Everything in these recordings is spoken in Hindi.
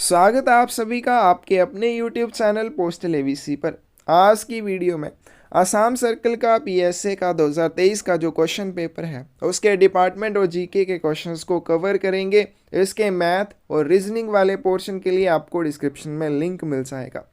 स्वागत है आप सभी का आपके अपने YouTube चैनल पोस्टल एबीसी पर। आज की वीडियो में आसाम सर्कल का पीएसए का 2023 का जो क्वेश्चन पेपर है उसके डिपार्टमेंट और जीके के क्वेश्चंस को कवर करेंगे। इसके मैथ और रीजनिंग वाले पोर्शन के लिए आपको डिस्क्रिप्शन में लिंक मिल जाएगा।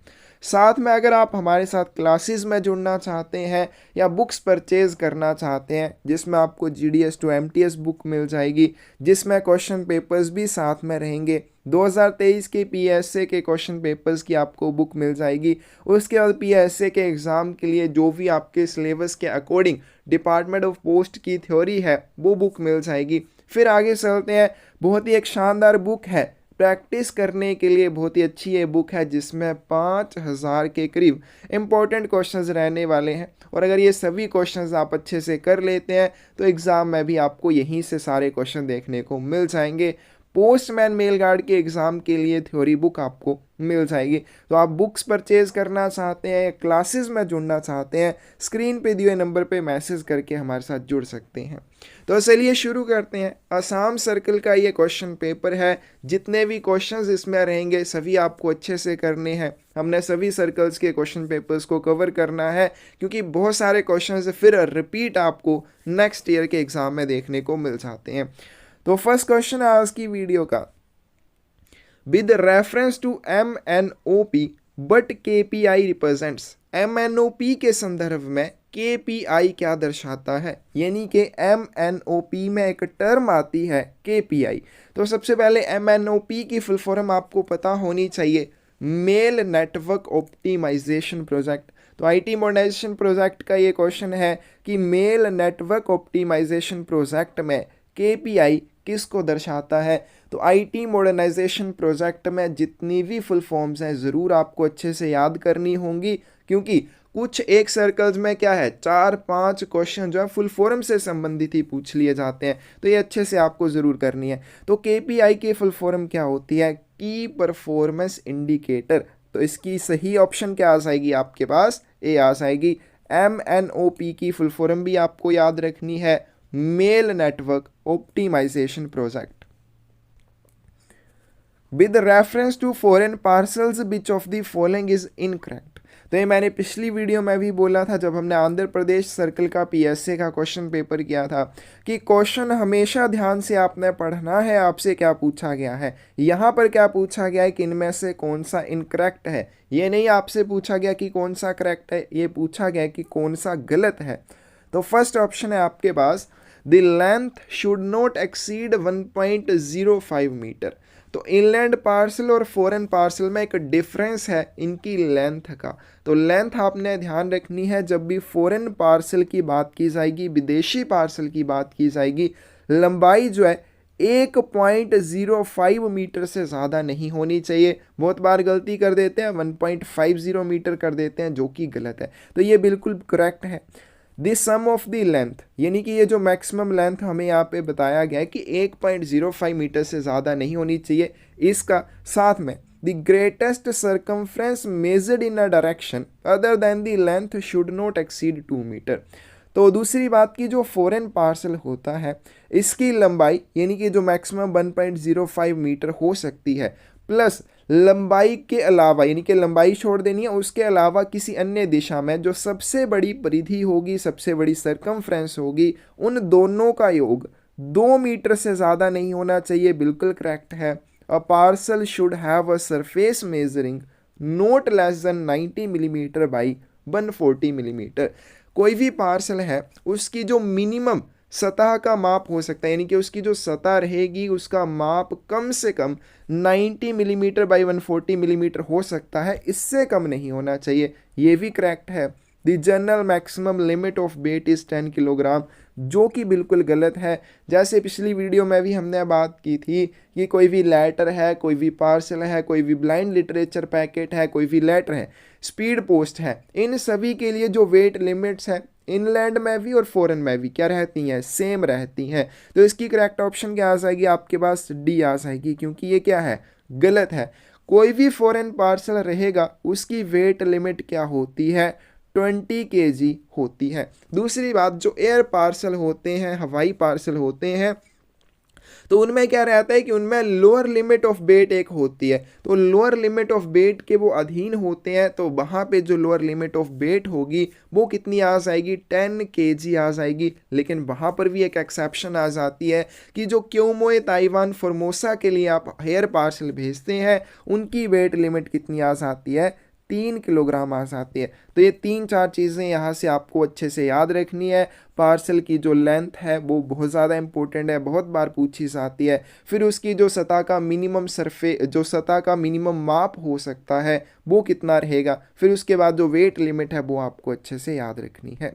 साथ में अगर आप हमारे साथ क्लासेस में जुड़ना चाहते हैं या बुक्स परचेज करना चाहते हैं जिसमें आपको जीडीएस टू एमटीएस बुक मिल जाएगी, जिसमें क्वेश्चन पेपर्स भी साथ में रहेंगे। 2023 के पीएसए के क्वेश्चन पेपर्स की आपको बुक मिल जाएगी। उसके बाद पीएसए के एग्ज़ाम के लिए जो भी आपके सिलेबस के अकॉर्डिंग डिपार्टमेंट ऑफ पोस्ट की थ्योरी है वो बुक मिल जाएगी। फिर आगे चलते हैं, बहुत ही एक शानदार बुक है प्रैक्टिस करने के लिए, बहुत ही अच्छी ये बुक है जिसमें 5000 के करीब इंपॉर्टेंट क्वेश्चंस रहने वाले हैं। और अगर ये सभी क्वेश्चंस आप अच्छे से कर लेते हैं तो एग्ज़ाम में भी आपको यहीं से सारे क्वेश्चन देखने को मिल जाएंगे। पोस्टमैन मेल गार्ड के एग्ज़ाम के लिए थ्योरी बुक आपको मिल जाएगी। तो आप बुक्स परचेज करना चाहते हैं या क्लासेस में जुड़ना चाहते हैं, स्क्रीन पे दिए नंबर पे मैसेज करके हमारे साथ जुड़ सकते हैं। तो चलिए शुरू करते हैं। आसाम सर्कल का ये क्वेश्चन पेपर है। जितने भी क्वेश्चंस इसमें रहेंगे सभी आपको अच्छे से करने हैं। हमने सभी सर्कल्स के क्वेश्चन पेपर्स को कवर करना है क्योंकि बहुत सारे क्वेश्चंस फिर रिपीट आपको नेक्स्ट ईयर के एग्ज़ाम में देखने को मिल जाते हैं। तो फर्स्ट क्वेश्चन है आज की वीडियो का, with reference to MNOP but KPI represents. MNOP के संदर्भ में KPI क्या दर्शाता है, यानी कि MNOP में एक टर्म आती है KPI। तो सबसे पहले MNOP की फुल फॉर्म आपको पता होनी चाहिए, मेल नेटवर्क ऑप्टिमाइजेशन प्रोजेक्ट। तो आईटी मॉडर्नाइजेशन प्रोजेक्ट का ये क्वेश्चन है कि मेल नेटवर्क ऑप्टिमाइजेशन प्रोजेक्ट में KPI किसको दर्शाता है। तो आईटी मॉडर्नाइजेशन प्रोजेक्ट में जितनी भी फुल फॉर्म्स हैं ज़रूर आपको अच्छे से याद करनी होंगी, क्योंकि कुछ एक सर्कल्स में क्या है 4-5 क्वेश्चन जो है फुल फॉर्म से संबंधित ही पूछ लिए जाते हैं। तो ये अच्छे से आपको ज़रूर करनी है। तो KPI की फुल फॉर्म क्या होती है, की परफॉर्मेंस इंडिकेटर। तो इसकी सही ऑप्शन क्या आ जाएगी आपके पास, ए आ जाएगी। MNOP की फुल फॉर्म भी आपको याद रखनी है, mail network optimisation project. With reference to foreign parcels which of the following is incorrect. तो ये मैंने पिछली वीडियो में भी बोला था जब हमने आंध्र प्रदेश सर्कल का पीएसए का क्वेश्चन पेपर किया था कि क्वेश्चन हमेशा ध्यान से आपने पढ़ना है। आपसे क्या पूछा गया है, यहाँ पर क्या पूछा गया है कि इनमें से कौन सा इनकरेक्ट है। ये नहीं आपसे पूछा गया कि कौन सा करेक्ट है, ये पूछा गया कि कौन सा गलत है। तो फर्स्ट ऑप्शन है आपके पास, the length should not exceed 1.05 metre. तो इनलैंड पार्सल और फॉरेन पार्सल में एक डिफरेंस है इनकी लेंथ का। तो लेंथ आपने ध्यान रखनी है जब भी फॉरेन पार्सल की बात की जाएगी, विदेशी पार्सल की बात की जाएगी, लंबाई जो है 1.05 मीटर से ज़्यादा नहीं होनी चाहिए। बहुत बार गलती कर देते हैं, 1.50 मीटर कर देते हैं, जो कि गलत है। तो ये बिल्कुल करेक्ट है। The sum of the length, यानी कि ये जो मैक्सिमम लेंथ हमें यहाँ पे बताया गया है कि 1.05 मीटर से ज़्यादा नहीं होनी चाहिए, इसका साथ में the greatest circumference measured in a direction other than the length should not exceed 2 metre. तो दूसरी बात की जो फॉरेन पार्सल होता है इसकी लंबाई यानी कि जो मैक्सिमम 1.05 मीटर हो सकती है, प्लस लंबाई के अलावा यानी कि लंबाई छोड़ देनी है, उसके अलावा किसी अन्य दिशा में जो सबसे बड़ी परिधि होगी, सबसे बड़ी सर्कमफ्रेंस होगी, उन दोनों का योग 2 मीटर से ज़्यादा नहीं होना चाहिए। बिल्कुल करेक्ट है। अ parcel should have a surface measuring note less than 90 millimetre by 140 millimetre. कोई भी पार्सल है उसकी जो मिनिमम सतह का माप हो सकता है, यानी कि उसकी जो सतह रहेगी उसका माप कम से कम 90 मिलीमीटर बाई 140 मिलीमीटर हो सकता है, इससे कम नहीं होना चाहिए। ये भी करेक्ट है। The general maximum limit of weight is 10 kilogram, जो कि बिल्कुल गलत है। जैसे पिछली वीडियो में भी हमने बात की थी कि कोई भी लेटर है, कोई भी पार्सल है, कोई भी ब्लाइंड लिटरेचर पैकेट है, कोई भी लेटर है, स्पीड पोस्ट है, इन सभी के लिए जो वेट लिमिट्स है इनलैंड में भी और फॉरेन में भी क्या रहती हैं, सेम रहती हैं। तो इसकी करेक्ट ऑप्शन क्या आ जाएगी आपके पास, डी आ जाएगी, क्योंकि ये क्या है, गलत है। कोई भी फॉरेन पार्सल रहेगा उसकी वेट लिमिट क्या होती है, 20 kg होती है। दूसरी बात, जो एयर पार्सल होते हैं, हवाई पार्सल होते हैं, तो उनमें क्या रहता है कि उनमें लोअर लिमिट ऑफ वेट एक होती है, तो लोअर लिमिट ऑफ वेट के वो अधीन होते हैं, तो वहाँ पे जो लोअर लिमिट ऑफ वेट होगी वो कितनी आ जाएगी, 10 kg आ जाएगी। लेकिन वहाँ पर भी एक एक्सेप्शन आ जाती है कि जो क्योमोए, ताइवान, फॉर्मोसा के लिए आप हेयर पार्सल भेजते हैं उनकी वेट लिमिट कितनी आ जाती है, 3 किलोग्राम आ जाती है। तो ये 3-4 चीज़ें यहाँ से आपको अच्छे से याद रखनी है। पार्सल की जो लेंथ है वो बहुत ज़्यादा इंपॉर्टेंट है, बहुत बार पूछी जाती है। फिर उसकी जो सतह का मिनिमम जो सतह का मिनिमम माप हो सकता है वो कितना रहेगा। फिर उसके बाद जो वेट लिमिट है वो आपको अच्छे से याद रखनी है।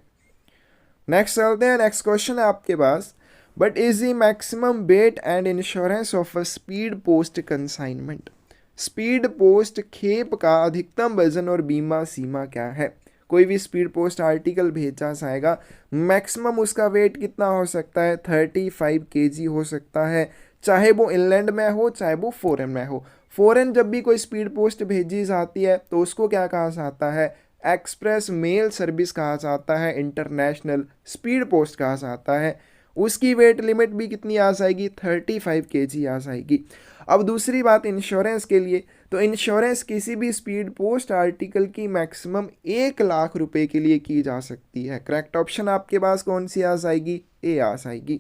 नेक्स्ट चलते हैं, नेक्स्ट क्वेश्चन है आपके पास, but is the maximum weight and insurance of a speed post consignment. Speed post खेप का अधिकतम वजन और बीमा सीमा क्या है। कोई भी स्पीड पोस्ट आर्टिकल भेजा जाएगा, मैक्सिमम उसका वेट कितना हो सकता है, 35 kg हो सकता है, चाहे वो इनलैंड में हो चाहे वो फॉरेन में हो। फॉरेन जब भी कोई स्पीड पोस्ट भेजी जाती है तो उसको क्या कहा जाता है, एक्सप्रेस मेल सर्विस कहा जाता है, इंटरनेशनल स्पीड पोस्ट कहा जाता है। उसकी वेट लिमिट भी कितनी आ जाएगी, 35 kg आ जाएगी। अब दूसरी बात इंश्योरेंस के लिए, तो इंश्योरेंस किसी भी स्पीड पोस्ट आर्टिकल की मैक्सिमम 1 लाख रुपए के लिए की जा सकती है। करेक्ट ऑप्शन आपके पास कौन सी आ जाएगी, ए आ जाएगी।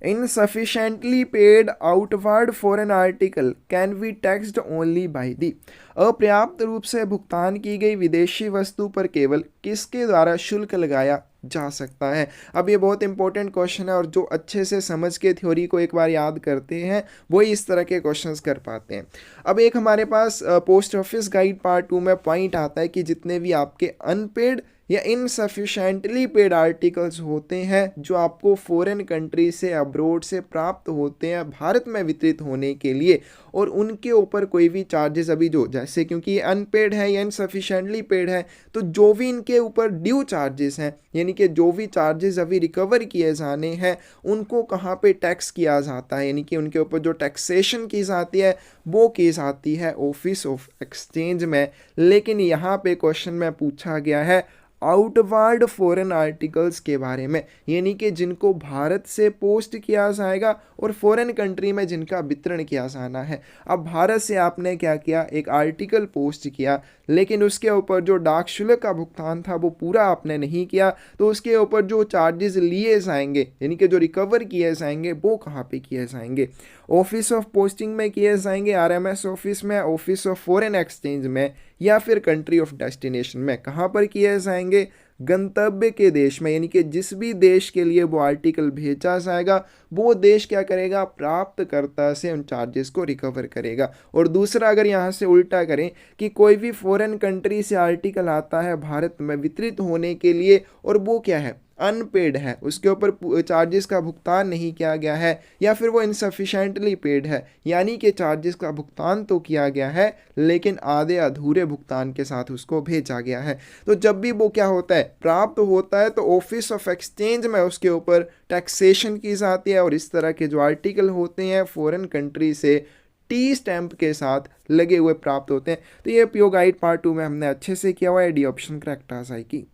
Insufficiently paid outward for an article can be taxed only by the। अपर्याप्त रूप से भुगतान की गई विदेशी वस्तु पर केवल किसके द्वारा शुल्क लगाया जा सकता है। अब ये बहुत इंपॉर्टेंट क्वेश्चन है और जो अच्छे से समझ के थ्योरी को एक बार याद करते हैं वही इस तरह के क्वेश्चंस कर पाते हैं। अब एक हमारे पास पोस्ट ऑफिस गाइड पार्ट 2 में पॉइंट आता है कि जितने भी आपके अनपेड या इनसफिशेंटली पेड आर्टिकल्स होते हैं जो आपको फॉरेन कंट्री से, अब्रोड से प्राप्त होते हैं भारत में वितरित होने के लिए, और उनके ऊपर कोई भी चार्जेस अभी जो जैसे क्योंकि ये अनपेड है या इनसफिशेंटली पेड है तो जो भी इनके ऊपर ड्यू चार्जेस हैं, यानी कि जो भी चार्जेस अभी रिकवर किए जाने हैं उनको कहाँ पे टैक्स किया जाता है, यानी कि उनके ऊपर जो टैक्सेशन की जाती है वो की जाती है ऑफिस ऑफ एक्सचेंज में। लेकिन यहाँ पे क्वेश्चन में पूछा गया है आउटवर्ड फॉरेन आर्टिकल्स के बारे में, यानी कि जिनको भारत से पोस्ट किया जाएगा और फॉरेन कंट्री में जिनका वितरण किया जाना है। अब भारत से आपने क्या किया, एक आर्टिकल पोस्ट किया, लेकिन उसके ऊपर जो डाक शुल्क का भुगतान था वो पूरा आपने नहीं किया, तो उसके ऊपर जो चार्जेस लिए जाएंगे यानी कि जो रिकवर किए जाएंगे वो कहाँ पे किए जाएंगे, ऑफिस ऑफ पोस्टिंग में किए जाएंगे, आरएमएस ऑफिस में, ऑफिस ऑफ फॉरेन एक्सचेंज में, या फिर कंट्री ऑफ डेस्टिनेशन में। कहाँ पर किए जाएंगे, गंतव्य के देश में, यानी कि जिस भी देश के लिए वो आर्टिकल भेजा जाएगा वो देश क्या करेगा, प्राप्तकर्ता से उन चार्जेस को रिकवर करेगा। और दूसरा अगर यहाँ से उल्टा करें कि कोई भी फॉरेन कंट्री से आर्टिकल आता है भारत में वितरित होने के लिए और वो क्या है, अनपेड है, उसके ऊपर चार्जेस का भुगतान नहीं किया गया है, या फिर वो इनसफिशेंटली पेड है, यानी कि चार्जेस का भुगतान तो किया गया है लेकिन आधे अधूरे भुगतान के साथ उसको भेजा गया है। तो जब भी वो क्या होता है, प्राप्त होता है, तो ऑफिस ऑफ एक्सचेंज में उसके ऊपर टैक्सेशन की जाती है। और इस तरह के जो आर्टिकल होते हैं फॉरेन कंट्री से टी स्टैंप के साथ लगे हुए प्राप्त होते हैं। तो ये पीओ गाइड पार्ट 2 में हमने अच्छे से किया हुआ है, डी ऑप्शन करेक्ट आ जाएगी।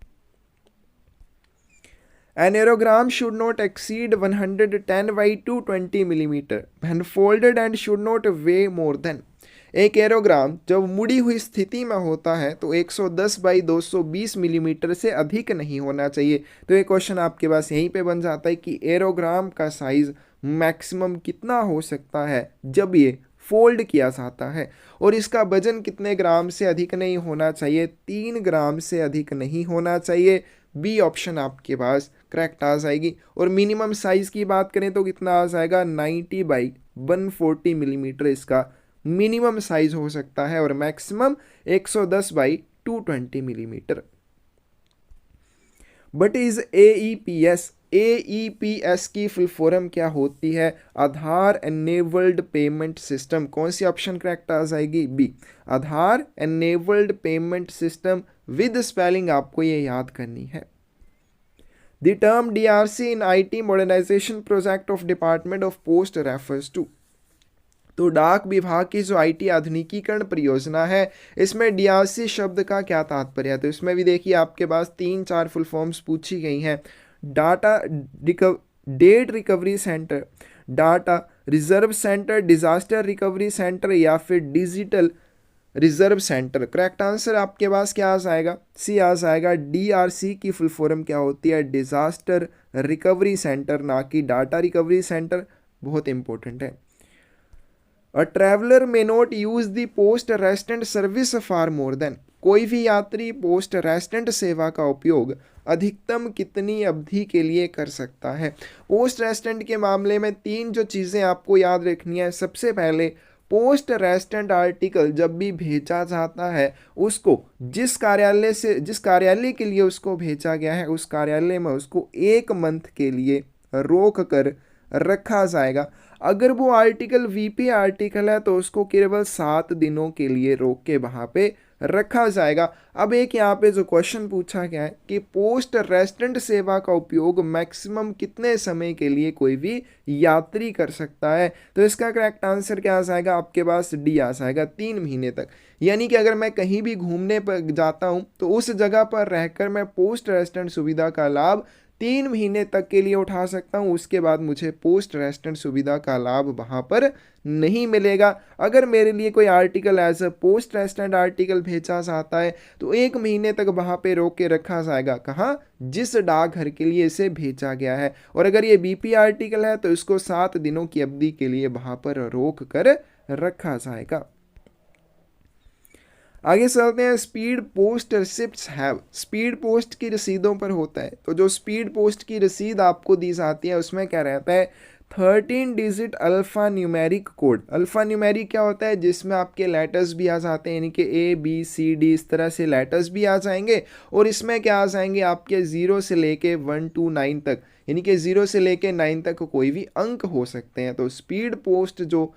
An aerogram should not exceed 110 by 220 millimeter when folded and should not weigh more than। एक एरोग्राम जब मुड़ी हुई स्थिति में होता है तो 110 बाई 220 मिलीमीटर से अधिक नहीं होना चाहिए। तो ये क्वेश्चन आपके पास यहीं पे बन जाता है कि एरोग्राम का साइज मैक्सिमम कितना हो सकता है जब ये फोल्ड किया जाता है, और इसका वजन कितने ग्राम से अधिक नहीं होना चाहिए, 3 ग्राम से अधिक नहीं होना चाहिए। बी ऑप्शन आपके पास करेक्ट आ जाएगी। और मिनिमम साइज की बात करें तो कितना आ जाएगा, 90 बाई 140 मिलीमीटर इसका मिनिमम साइज हो सकता है, और maximum 110 by 220 millimetre. But is AEPS, AEPS की फुल फॉर्म क्या होती है, आधार एनेबल्ड पेमेंट सिस्टम। कौन सी ऑप्शन करेक्ट आ जाएगी, B, Aadhaar enabled payment system with spelling आपको ये याद करनी है। The term DRC in IT modernisation project of department of post refers to. तो डाक विभाग की जो IT आधुनिकीकरण परियोजना है इसमें DRC शब्द का क्या तात्पर्य है। तो इसमें भी देखिए आपके पास 3-4 फुल फॉर्म्स पूछी गई हैं। Data date recovery centre, data reserve centre, disaster recovery centre या फिर digital reserve centre. Correct answer आपके पास क्या आ जाएगा, सी आ जाएगा। DRC की फुल फॉर्म क्या होती है, डिजास्टर रिकवरी सेंटर, ना कि डाटा रिकवरी सेंटर। बहुत इंपॉर्टेंट है। A traveller may not use the poste restante service for more than, कोई भी यात्री पोस्ट रेस्टेंट सेवा का उपयोग अधिकतम कितनी अवधि के लिए कर सकता है। पोस्ट रेस्टेंट के मामले में तीन जो चीज़ें आपको याद रखनी है। सबसे पहले, पोस्ट रेस्टेंट आर्टिकल जब भी भेजा जाता है उसको जिस कार्यालय के लिए उसको भेजा गया है उस कार्यालय में उसको 1 मंथ के लिए रोक कर रखा जाएगा। अगर वो आर्टिकल VP आर्टिकल है तो उसको केवल 7 दिनों के लिए रोक के वहाँ पे रखा जाएगा। अब एक यहाँ पे जो क्वेश्चन पूछा गया है कि पोस्ट रेस्टेंट सेवा का उपयोग मैक्सिमम कितने समय के लिए कोई भी यात्री कर सकता है, तो इसका करेक्ट आंसर क्या आ जाएगा आपके पास, डी आ जाएगा, 3 महीने तक। यानी कि अगर मैं कहीं भी घूमने पर जाता हूँ तो उस जगह पर रहकर मैं पोस्ट रेस्टेंट सुविधा का लाभ 3 महीने तक के लिए उठा सकता हूँ। उसके बाद मुझे पोस्ट रेस्टेंट सुविधा का लाभ वहाँ पर नहीं मिलेगा। अगर मेरे लिए कोई article as a poste restante article भेजा जाता है तो 1 महीने तक वहाँ पे रोक के रखा जाएगा, कहाँ, जिस डाकघर के लिए इसे भेजा गया है। और अगर ये BP आर्टिकल है तो इसको 7 दिनों की अवधि के लिए वहाँ पर रोक कर रखा जाएगा। आगे चलते हैं। Speed post receipts have, speed post की रसीदों पर होता है, तो जो स्पीड पोस्ट की रसीद आपको दी जाती है उसमें क्या रहता है, 13 digit alpha numeric code. Alpha numeric क्या होता है, जिसमें आपके लेटर्स भी आ जाते हैं, यानी कि ABCD इस तरह से लेटर्स भी आ जाएंगे। और इसमें क्या आ जाएंगे आपके 0 से लेके 1 to 9 तक, यानी कि 0 से लेके 9 तक कोई भी अंक हो सकते हैं। तो स्पीड पोस्ट जो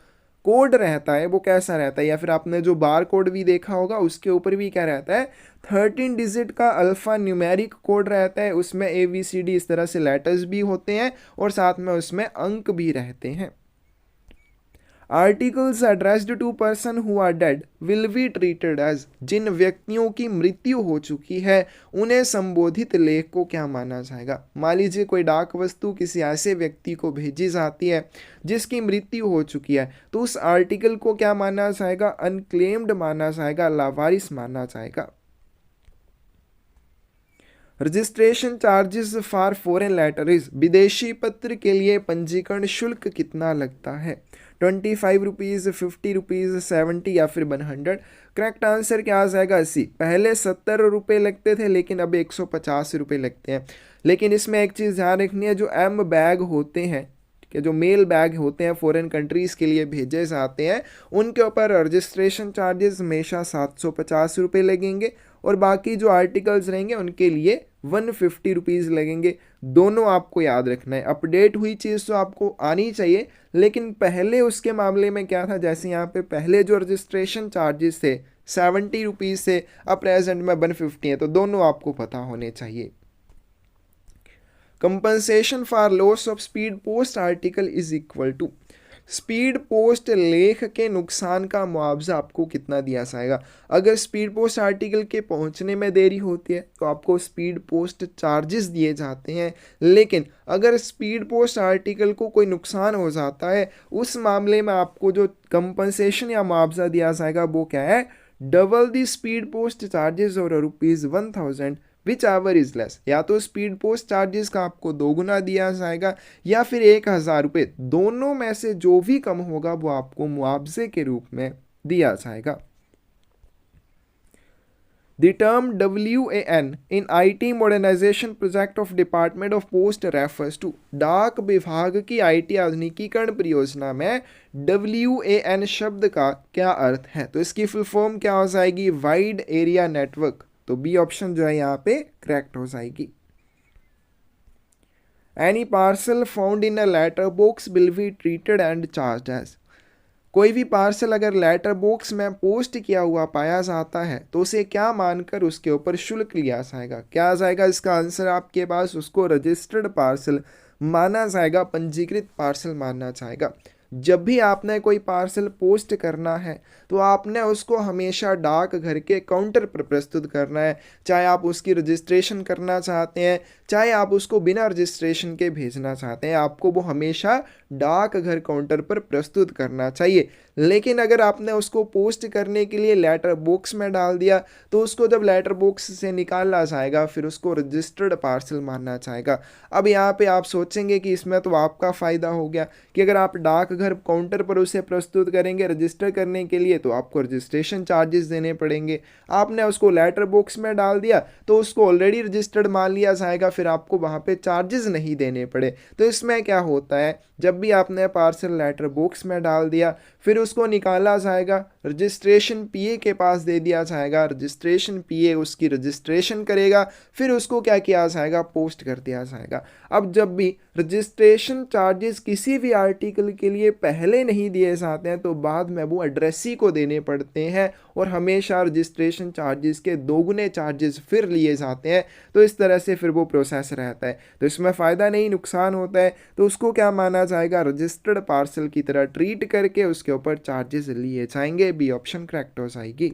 कोड रहता है वो कैसा रहता है, या फिर आपने जो बार कोड भी देखा होगा उसके ऊपर भी क्या रहता है, 13 डिजिट का अल्फा न्यूमेरिक कोड रहता है। उसमें ABCD इस तरह से लेटर्स भी होते हैं और साथ में उसमें अंक भी रहते हैं। Articles addressed to person who are dead will be treated as, जिन व्यक्तियों की मृत्यु हो चुकी है उन्हें संबोधित लेख को क्या माना जाएगा। मान लीजिए कोई डाक वस्तु किसी ऐसे व्यक्ति को भेजी जाती है जिसकी मृत्यु हो चुकी है, तो उस आर्टिकल को क्या माना जाएगा, अनक्लेम्ड माना जाएगा, लावारिस माना जाएगा। Registration charges for foreign letters, विदेशी पत्र के लिए पंजीकरण शुल्क कितना लगता है, 25 रुपीज़, 50 रुपीज़, 70 या फिर 100। करेक्ट आंसर क्या आ जाएगा, 80। पहले 70 रुपये लगते थे लेकिन अब 150 रुपये लगते हैं। लेकिन इसमें एक चीज़ ध्यान रखनी है, जो M बैग होते हैं, कि जो मेल बैग होते हैं फॉरेन कंट्रीज़ के लिए भेजे जाते हैं, उनके ऊपर रजिस्ट्रेशन चार्जेस हमेशा 750 रुपये लगेंगे और बाकी जो आर्टिकल्स रहेंगे उनके लिए 150 रुपीज़ लगेंगे। दोनों आपको याद रखना है। अपडेट हुई चीज़ तो आपको आनी चाहिए, लेकिन पहले उसके मामले में क्या था, जैसे यहाँ पे पहले जो रजिस्ट्रेशन चार्जेस थे 70 रुपीज़ से, अब प्रेजेंट में 150 है, तो दोनों आपको पता होने चाहिए। Compensation for loss of speed post article is equal to, speed post लेख के नुकसान का मुआवजा आपको कितना दिया जाएगा। अगर स्पीड पोस्ट आर्टिकल के पहुंचने में देरी होती है तो आपको स्पीड पोस्ट चार्जेस दिए जाते हैं, लेकिन अगर स्पीड पोस्ट आर्टिकल को कोई नुकसान हो जाता है उस मामले में आपको जो कंपनसेशन या मुआवजा दिया जाएगा वो क्या है, double the speed post charges और ₹1000 विच आवर इज लेस। या तो स्पीड पोस्ट चार्जेस का आपको 2 गुना दिया जाएगा या फिर 1000 रुपये, दोनों में से जो भी कम होगा वो आपको मुआवजे के रूप में दिया जाएगा। The term WAN in IT modernization project of Department of Post refers to, डाक विभाग की IT आधुनिकीकरण परियोजना में WAN शब्द का क्या अर्थ है, तो इसकी फुल फॉर्म क्या हो जाएगी, वाइड एरिया नेटवर्क। तो बी ऑप्शन जो है यहाँ पे करेक्ट हो जाएगी। Any parcel found in a letter box will be treated and charge as, कोई भी पार्सल अगर लेटर बॉक्स में पोस्ट किया हुआ पाया जाता है तो उसे क्या मानकर उसके ऊपर शुल्क लिया जाएगा, क्या आ जाएगा इसका आंसर आपके पास, उसको रजिस्टर्ड पार्सल माना जाएगा, पंजीकृत पार्सल माना जाएगा। जब भी आपने कोई पार्सल पोस्ट करना है तो आपने उसको हमेशा डाक घर के काउंटर पर प्रस्तुत करना है, चाहे आप उसकी रजिस्ट्रेशन करना चाहते हैं, चाहे आप उसको बिना रजिस्ट्रेशन के भेजना चाहते हैं, आपको वो हमेशा डाक घर काउंटर पर प्रस्तुत करना चाहिए। लेकिन अगर आपने उसको पोस्ट करने के लिए लेटर बॉक्स में डाल दिया तो उसको जब लेटर बॉक्स से निकाला जाएगा फिर उसको रजिस्टर्ड पार्सल माना जाएगा। अब यहाँ पे आप सोचेंगे कि इसमें तो आपका फ़ायदा हो गया कि अगर आप डाकघर काउंटर पर उसे प्रस्तुत करेंगे रजिस्टर करने के लिए तो आपको रजिस्ट्रेशन चार्जेस देने पड़ेंगे। आपने उसको लेटर बॉक्स में डाल दिया तो उसको ऑलरेडी रजिस्टर्ड मान लिया जाएगा, फिर आपको वहाँ पे चार्जेस नहीं देने पड़े। तो इसमें क्या होता है, जब भी आपने पार्सल लेटर बॉक्स में डाल दिया फिर उसको निकाला जाएगा, रजिस्ट्रेशन पीए के पास दे दिया जाएगा, रजिस्ट्रेशन पीए उसकी रजिस्ट्रेशन करेगा, फिर उसको क्या किया जाएगा, पोस्ट कर दिया जाएगा। अब जब भी रजिस्ट्रेशन चार्जेस किसी भी आर्टिकल के लिए पहले नहीं दिए जाते हैं तो बाद में वो एड्रेसी को देने पड़ते हैं और हमेशा रजिस्ट्रेशन चार्जेस के दोगुने चार्जेस फिर लिए जाते हैं। तो इस तरह से फिर वो प्रोसेस रहता है, तो इसमें फ़ायदा नहीं नुकसान होता है। तो उसको क्या माना जाएगा, रजिस्टर्ड पार्सल की तरह ट्रीट करके उसके ऊपर चार्जेस लिए जाएंगे। बी ऑप्शन करेक्ट हो जाएगी।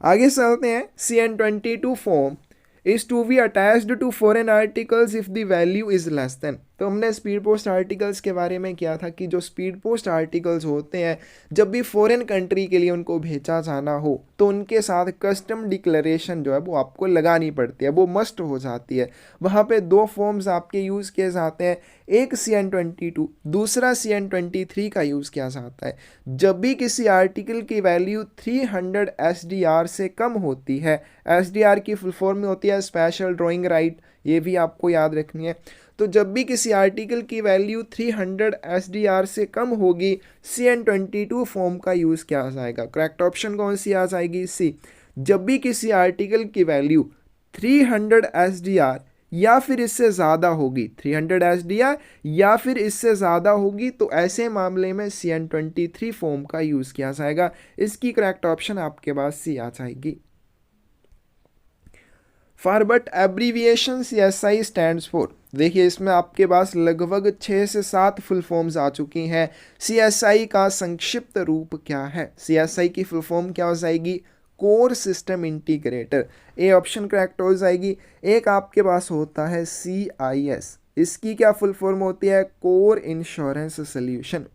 आगे चलते हैं। CN22 form is to be attached to foreign articles if the value is less than। तो हमने स्पीड पोस्ट आर्टिकल्स के बारे में किया था कि जो स्पीड पोस्ट आर्टिकल्स होते हैं जब भी फॉरेन कंट्री के लिए उनको भेजा जाना हो तो उनके साथ कस्टम डिक्लेरेशन जो है वो आपको लगानी पड़ती है, वो मस्ट हो जाती है। वहाँ पे दो फॉर्म्स आपके यूज़ किए जाते हैं, एक CN22 दूसरा CN23 का यूज़ किया जाता है। जब भी किसी आर्टिकल की वैल्यू 300 SDR से कम होती है, SDR की फुल फॉर्म में होती है स्पेशल ड्राइंग राइट, ये भी आपको याद रखनी है। तो जब भी किसी आर्टिकल की वैल्यू 300 SDR से कम होगी CN22 फॉर्म का यूज़ किया जाएगा। करेक्ट ऑप्शन कौन सी आ जाएगी, सी। जब भी किसी आर्टिकल की वैल्यू 300 SDR या फिर इससे ज़्यादा होगी, 300 SDR या फिर इससे ज़्यादा होगी तो ऐसे मामले में CN23 फॉर्म का यूज़ किया जाएगा। इसकी करेक्ट ऑप्शन आपके पास सी आ जाएगी। For but abbreviation CSI stands for. देखिए इसमें आपके पास लगभग 6 से 7 फुल फॉर्म्स आ चुकी हैं। CSI का संक्षिप्त रूप क्या है, CSI की फुल फॉर्म क्या हो जाएगी, core system integrator. A option correct हो जाएगी। एक आपके पास होता है CIS, इसकी क्या फुल फॉर्म होती है, कोर इंश्योरेंस सोल्यूशन।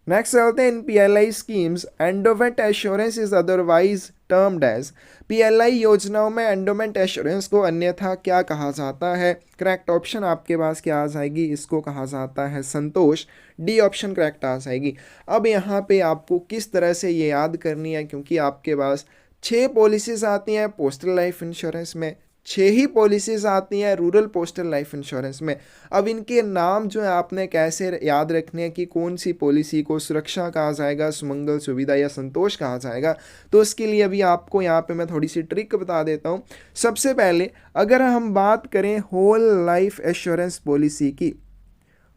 नेक्स्ट चलते हैं। In PLI schemes endowment assurance is otherwise termed as. PLI योजनाओं में एंडोमेंट एश्योरेंस को अन्यथा क्या कहा जाता है। करेक्ट ऑप्शन आपके पास क्या आ जाएगी, इसको कहा जाता है संतोष। डी ऑप्शन करेक्ट आ जाएगी। अब यहाँ पे आपको किस तरह से ये याद करनी है, क्योंकि आपके पास 6 पॉलिसीज आती हैं पोस्टल लाइफ इंश्योरेंस में, 6 ही पॉलिसीज आती हैं रूरल पोस्टल लाइफ इंश्योरेंस में। अब इनके नाम जो है आपने कैसे याद रखने हैं कि कौन सी पॉलिसी को सुरक्षा कहा जाएगा, सुमंगल, सुविधा या संतोष कहा जाएगा। तो इसके लिए अभी आपको यहाँ पे मैं थोड़ी सी ट्रिक बता देता हूँ। सबसे पहले अगर हम बात करें होल लाइफ एश्योरेंस पॉलिसी की,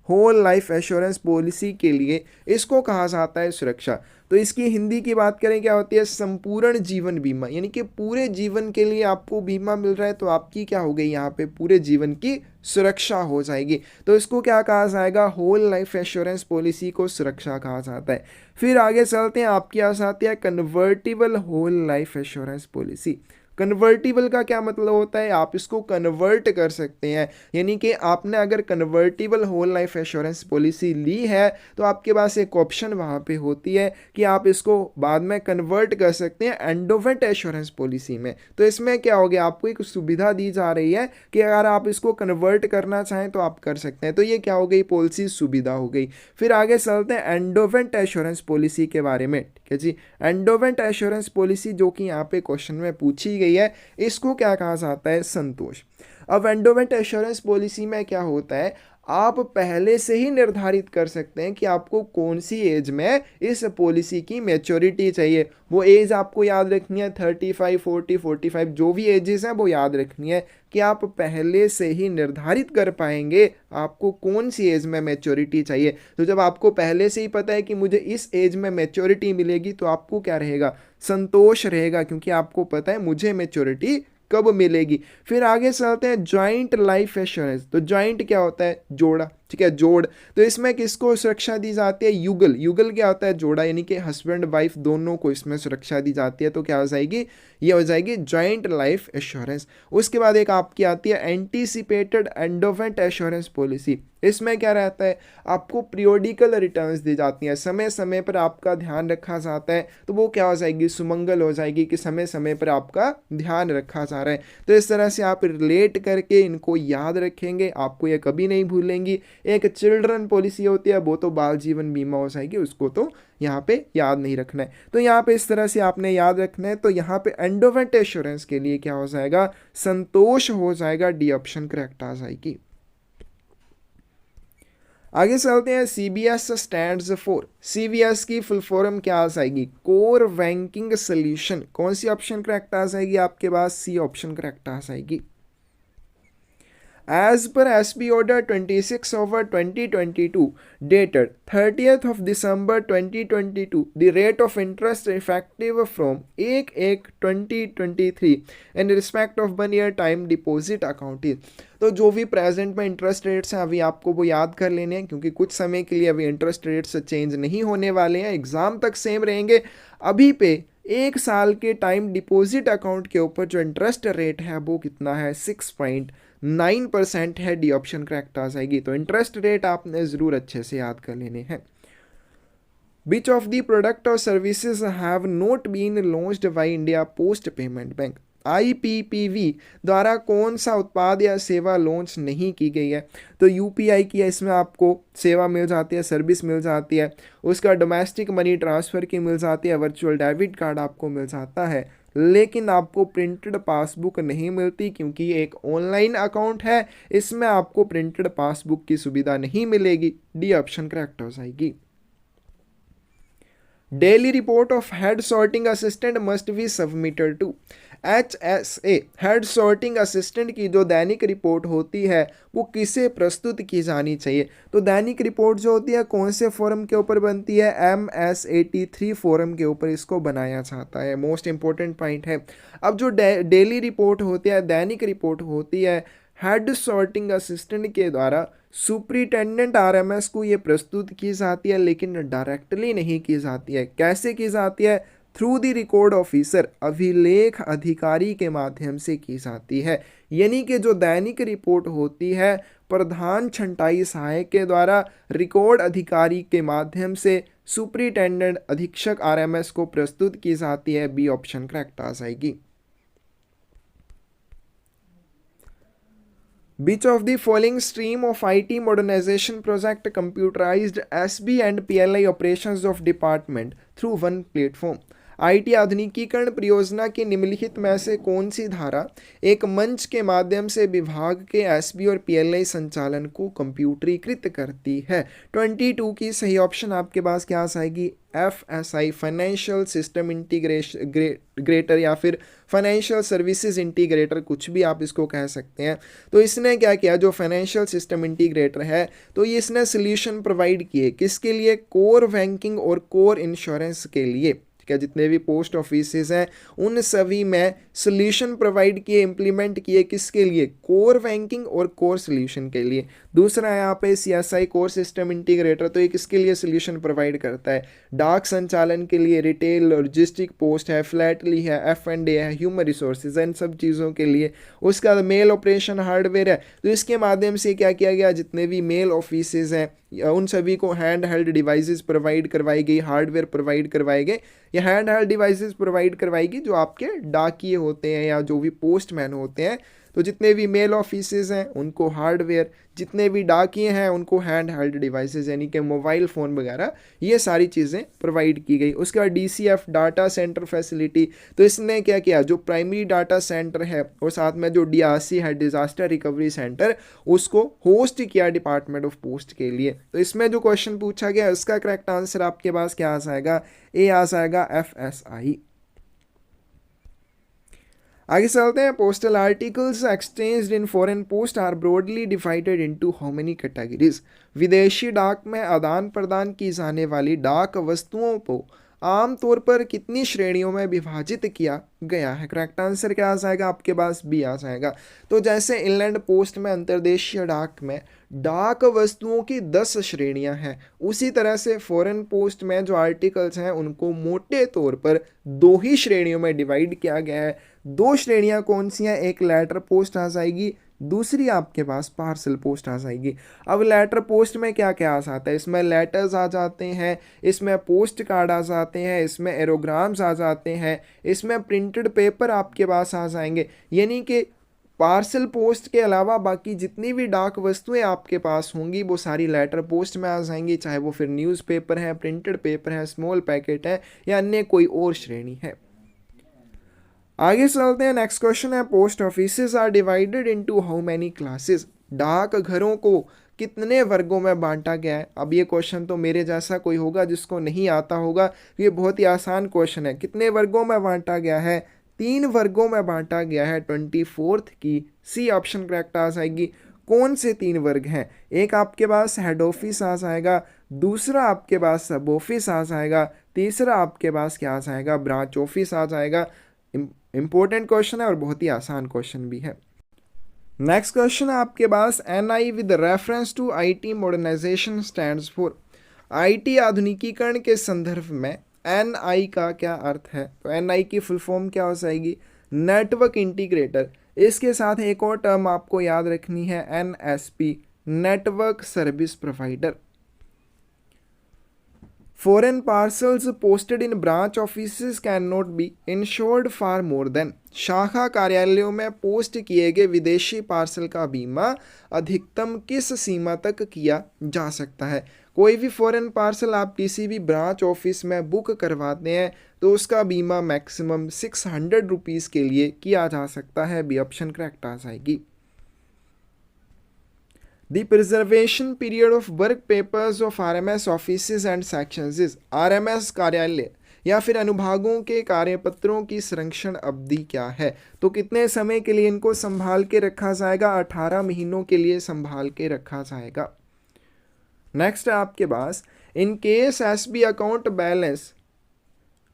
होल लाइफ एश्योरेंस पॉलिसी के लिए इसको कहा जाता है सुरक्षा। तो इसकी हिंदी की बात करें क्या होती है, संपूर्ण जीवन बीमा, यानी कि पूरे जीवन के लिए आपको बीमा मिल रहा है तो आपकी क्या हो गई यहाँ पे पूरे जीवन की सुरक्षा हो जाएगी। तो इसको क्या कहा जाएगा, होल लाइफ एश्योरेंस पॉलिसी को सुरक्षा कहा जाता है। फिर आगे चलते हैं, आपके पास आती है convertible whole life assurance policy. Convertible का क्या मतलब होता है, आप इसको कन्वर्ट कर सकते हैं, यानी कि आपने अगर convertible whole life assurance policy ली है तो आपके पास एक ऑप्शन वहाँ पे होती है कि आप इसको बाद में कन्वर्ट कर सकते हैं एंडोमेंट एश्योरेंस पॉलिसी में। तो इसमें क्या हो गया, आपको एक सुविधा दी जा रही है कि अगर आप इसको कन्वर्ट करना चाहें तो आप कर सकते हैं। तो ये क्या हो गई, पॉलिसी सुविधा हो गई। फिर आगे चलते हैं एंडोमेंट एश्योरेंस पॉलिसी के बारे में। ठीक है जी, एंडोमेंट एश्योरेंस पॉलिसी जो कि यहाँ पे क्वेश्चन में पूछी गई है, इसको क्या कहा जाता है, संतोष। अब एंडोमेंट एश्योरेंस पॉलिसी में क्या होता है, आप पहले से ही निर्धारित कर सकते हैं कि आपको कौन सी एज में इस पॉलिसी की मैच्योरिटी चाहिए। वो एज आपको याद रखनी है 35, 40, 45, जो भी एजेस हैं वो याद रखनी है कि आप पहले से ही निर्धारित कर पाएंगे आपको कौन सी एज में मैच्योरिटी चाहिए। तो जब आपको पहले से ही पता है कि मुझे इस एज में मैच्योरिटी मिलेगी तो आपको क्या रहेगा, संतोष रहेगा, क्योंकि आपको पता है मुझे मैच्योरिटी कब मिलेगी। फिर आगे चलते हैं ज्वाइंट लाइफ एश्योरेंस। तो ज्वाइंट क्या होता है, जोड़ा, ठीक है, जोड़। तो इसमें किसको सुरक्षा दी जाती है? युगल। युगल क्या होता है? जोड़ा, यानी कि हस्बैंड वाइफ दोनों को इसमें सुरक्षा दी जाती है। तो क्या हो जाएगी? ये हो जाएगी जॉइंट लाइफ एश्योरेंस। उसके बाद एक आपकी आती है एंटीसिपेटेड एंडोवेंट एश्योरेंस पॉलिसी। इसमें क्या रहता है? आपको पीरियोडिकल रिटर्न्स दी जाती हैं, समय समय पर आपका ध्यान रखा जाता है। तो वो क्या हो जाएगी? सुमंगल हो जाएगी कि समय समय पर आपका ध्यान रखा जा रहा है। तो इस तरह से आप रिलेट करके इनको याद रखेंगे, आपको ये कभी नहीं भूलेंगी। एक चिल्ड्रन पॉलिसी होती है, वो तो बाल जीवन बीमा हो जाएगी, उसको तो यहाँ पे याद नहीं रखना है। तो यहाँ पे इस तरह से आपने याद रखना है। तो यहाँ पे एंडोवेंट एश्योरेंस के लिए क्या हो जाएगा? संतोष हो जाएगा, डी ऑप्शन करेक्ट आ जाएगी। आगे चलते हैं, सीबीएस स्टैंड्स फॉर। सीबीएस की फुल फॉर्म क्या आ जाएगी? Core banking solution. कौन सी ऑप्शन करेक्ट आ जाएगी आपके पास? सी ऑप्शन करेक्ट आ जाएगी। As per SB Order 26/2022 dated 30th of December 2022, the rate of interest effective from 1/1/2023 in respect of 1 year time deposit account is। तो जो भी प्रेजेंट में इंटरेस्ट रेट्स हैं अभी आपको वो याद कर लेने हैं, क्योंकि कुछ समय के लिए अभी इंटरेस्ट रेट्स चेंज नहीं होने वाले हैं, एग्जाम तक सेम रहेंगे। अभी पे 1 साल के टाइम डिपॉजिट अकाउंट के ऊपर जो इंटरेस्ट रेट है वो कितना है? 6.9% है, डी ऑप्शन करेक्ट आ जाएगी। तो इंटरेस्ट रेट आपने जरूर अच्छे से याद कर लेने हैं। Which of the product or services have not been launched by India Post Payment Bank? IPPV द्वारा कौन सा उत्पाद या सेवा लॉन्च नहीं की गई है? तो यूपीआई की है, इसमें आपको सेवा मिल जाती है, सर्विस मिल जाती है। उसका डोमेस्टिक मनी ट्रांसफ़र की मिल जाती है, वर्चुअल डेबिट कार्ड आपको मिल जाता है, लेकिन आपको प्रिंटेड पासबुक नहीं मिलती, क्योंकि ये एक ऑनलाइन अकाउंट है, इसमें आपको प्रिंटेड पासबुक की सुविधा नहीं मिलेगी। डी ऑप्शन करेक्ट हो जाएगी। Daily report of head sorting assistant must be submitted to HSA। Head sorting assistant की जो दैनिक रिपोर्ट होती है वो किसे प्रस्तुत की जानी चाहिए? तो दैनिक रिपोर्ट जो होती है कौन से फॉरम के ऊपर बनती है? MS83 फॉरम के ऊपर इसको बनाया जाता है। मोस्ट इंपॉर्टेंट पॉइंट है। अब जो डेली रिपोर्ट होती है, दैनिक रिपोर्ट होती है, हेड सॉर्टिंग असिस्टेंट के द्वारा सुपरिटेंडेंट RMS को ये प्रस्तुत की जाती है, लेकिन डायरेक्टली नहीं की जाती है। कैसे की जाती है? थ्रू द रिकॉर्ड ऑफिसर, अभिलेख अधिकारी के माध्यम से की जाती है। यानी कि जो दैनिक रिपोर्ट होती है प्रधान छंटाई सहायक के द्वारा रिकॉर्ड अधिकारी के माध्यम से सुपरिटेंडेंट अधीक्षक RMS को प्रस्तुत की जाती है। बी ऑप्शन करेक्ट आ जाएगी। Which of the following stream of IT modernization project computerized SB and PLI operations of department through one platform? IT आधुनिकीकरण परियोजना की निम्नलिखित में से कौन सी धारा एक मंच के माध्यम से विभाग के SB और PLI संचालन को कंप्यूटरीकृत करती है? 22 की सही ऑप्शन आपके पास क्या आ जाएगी? FSI, फाइनेंशियल सिस्टम इंटीग्रेटर, या फिर फाइनेंशियल सर्विसेज इंटीग्रेटर, कुछ भी आप इसको कह सकते हैं। तो इसने क्या किया? जो फाइनेंशियल सिस्टम इंटीग्रेटर है, तो ये इसने सोल्यूशन प्रोवाइड किए किसके लिए? कोर बैंकिंग और कोर इंश्योरेंस के लिए। क्या जितने भी पोस्ट ऑफिसेज हैं उन सभी में सोल्यूशन प्रोवाइड किए, इंप्लीमेंट किए, किसके लिए? कोर बैंकिंग और कोर सोल्यूशन के लिए। दूसरा है यहाँ पे CSI, कोर सिस्टम इंटीग्रेटर, तो ये किसके लिए सोल्यूशन प्रोवाइड करता है? डाक संचालन के लिए, रिटेल, लॉजिस्टिक, पोस्ट है, फ्लैटली है, F&A है, ह्यूमन रिसोर्सेज, इन सब चीज़ों के लिए। उसका मेल ऑपरेशन हार्डवेयर है, तो इसके माध्यम से क्या किया गया? जितने भी मेल ऑफिसेज हैं उन सभी को हैंड हेल्ड डिवाइसेस प्रोवाइड करवाई गई, हार्डवेयर प्रोवाइड करवाए गए, या हैंड हेल्ड डिवाइसेस प्रोवाइड करवाएगी जो आपके डाकिए होते हैं या जो भी पोस्टमैन होते हैं। तो जितने भी मेल ऑफिसेज हैं उनको हार्डवेयर, जितने भी डाकिए हैं उनको हैंड हेल्ड डिवाइसेज यानी कि मोबाइल फ़ोन वगैरह, ये सारी चीज़ें प्रोवाइड की गई। उसके बाद DCF डाटा सेंटर फैसिलिटी, तो इसने क्या किया? जो प्राइमरी डाटा सेंटर है और साथ में जो DRC है, डिज़ास्टर रिकवरी सेंटर, उसको होस्ट किया डिपार्टमेंट ऑफ पोस्ट के लिए। तो इसमें जो क्वेश्चन पूछा गया उसका करेक्ट आंसर आपके पास क्या आ जाएगा? ए आ जाएगा, FSI। आगे चलते हैं। Postal articles exchanged in foreign post are broadly divided into how many categories? विदेशी डाक में आदान प्रदान की जाने वाली डाक वस्तुओं को आमतौर पर कितनी श्रेणियों में विभाजित किया गया है? करेक्ट आंसर क्या आ जाएगा आपके पास? बी आ जाएगा। तो जैसे इनलैंड पोस्ट में, अंतर्देशीय डाक में डाक वस्तुओं की 10 श्रेणियां हैं, उसी तरह से फॉरेन पोस्ट में जो आर्टिकल्स हैं उनको मोटे तौर पर 2 ही श्रेणियों में डिवाइड किया गया है। 2 श्रेणियां कौन सी हैं? एक लेटर पोस्ट आ जाएगी, दूसरी आपके पास पार्सल पोस्ट आ जाएगी। अब लेटर पोस्ट में क्या क्या आ जाता है? इसमें लेटर्स आ जाते हैं, इसमें पोस्ट कार्ड आ जाते हैं, इसमें एरोग्राम्स आ जाते हैं, इसमें प्रिंटेड पेपर आपके पास आ जाएंगे। यानी कि पार्सल पोस्ट के अलावा बाकी जितनी भी डाक वस्तुएं आपके पास होंगी वो सारी लेटर पोस्ट में आ जाएंगी, चाहे वो फिर न्यूज़पेपर है, प्रिंटेड पेपर है, स्मॉल पैकेट है या अन्य कोई और श्रेणी है। आगे चलते हैं। नेक्स्ट क्वेश्चन है, post offices are divided into how many classes? डाक घरों को कितने वर्गों में बांटा गया है? अब ये क्वेश्चन तो मेरे जैसा कोई होगा जिसको नहीं आता होगा, ये बहुत ही आसान क्वेश्चन है। कितने वर्गों में बांटा गया है? 3 वर्गों में बांटा गया है। 24th की सी ऑप्शन करेक्ट आ जाएगी। कौन से 3 वर्ग हैं? एक आपके पास हेड ऑफिस आ जाएगा, दूसरा आपके पास सब ऑफिस आ जाएगा, तीसरा आपके पास क्या आ जाएगा? ब्रांच ऑफिस आ जाएगा। इंपॉर्टेंट क्वेश्चन है और बहुत ही आसान क्वेश्चन भी है। नेक्स्ट क्वेश्चन है आपके पास, NI with reference to IT modernisation stands for? IT आधुनिकीकरण के संदर्भ में NI का क्या अर्थ है? तो NI की फुल फॉर्म क्या हो जाएगी? Network integrator. इसके साथ एक और टर्म आपको याद रखनी है, NSP, network service provider. Foreign parcels posted in branch offices cannot be insured for more than। शाखा कार्यालयों में पोस्ट किए गए विदेशी पार्सल का बीमा अधिकतम किस सीमा तक किया जा सकता है? कोई भी फॉरेन पार्सल आप किसी भी ब्रांच ऑफिस में बुक करवाते हैं तो उसका बीमा मैक्सिमम 600 रुपीज़ के लिए किया जा सकता है। बी ऑप्शन करेक्ट आ जाएगी। The preservation period of work papers of RMS offices and sections is। RMS कार्यालय या फिर अनुभागों के कार्यपत्रों की संरक्षण अवधि क्या है? तो कितने समय के लिए इनको संभाल के रखा जाएगा? 18 महीनों के लिए संभाल के रखा जाएगा। नेक्स्ट है आपके पास, in case SB account balance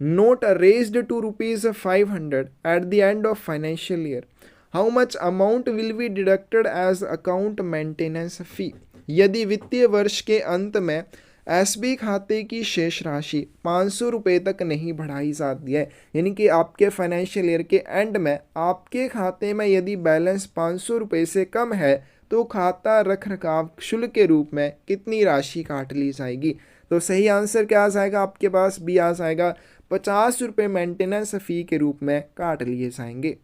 not raised to ₹500 at the end of financial year, how much amount will be deducted as account maintenance fee? यदि वित्तीय वर्ष के अंत में SB खाते की शेष राशि 500 रुपये तक नहीं बढ़ाई जाती है, यानी कि आपके फाइनेंशियल ईयर के एंड में आपके खाते में यदि बैलेंस 500 रुपये से कम है तो खाता रख रखाव शुल्क के रूप में कितनी राशि काट ली जाएगी? तो सही आंसर क्या आ जाएगा आपके पास? बी आ जाएगा। 50 रुपये मेंटेनेंस फ़ी के रूप में काट लिए जाएंगे।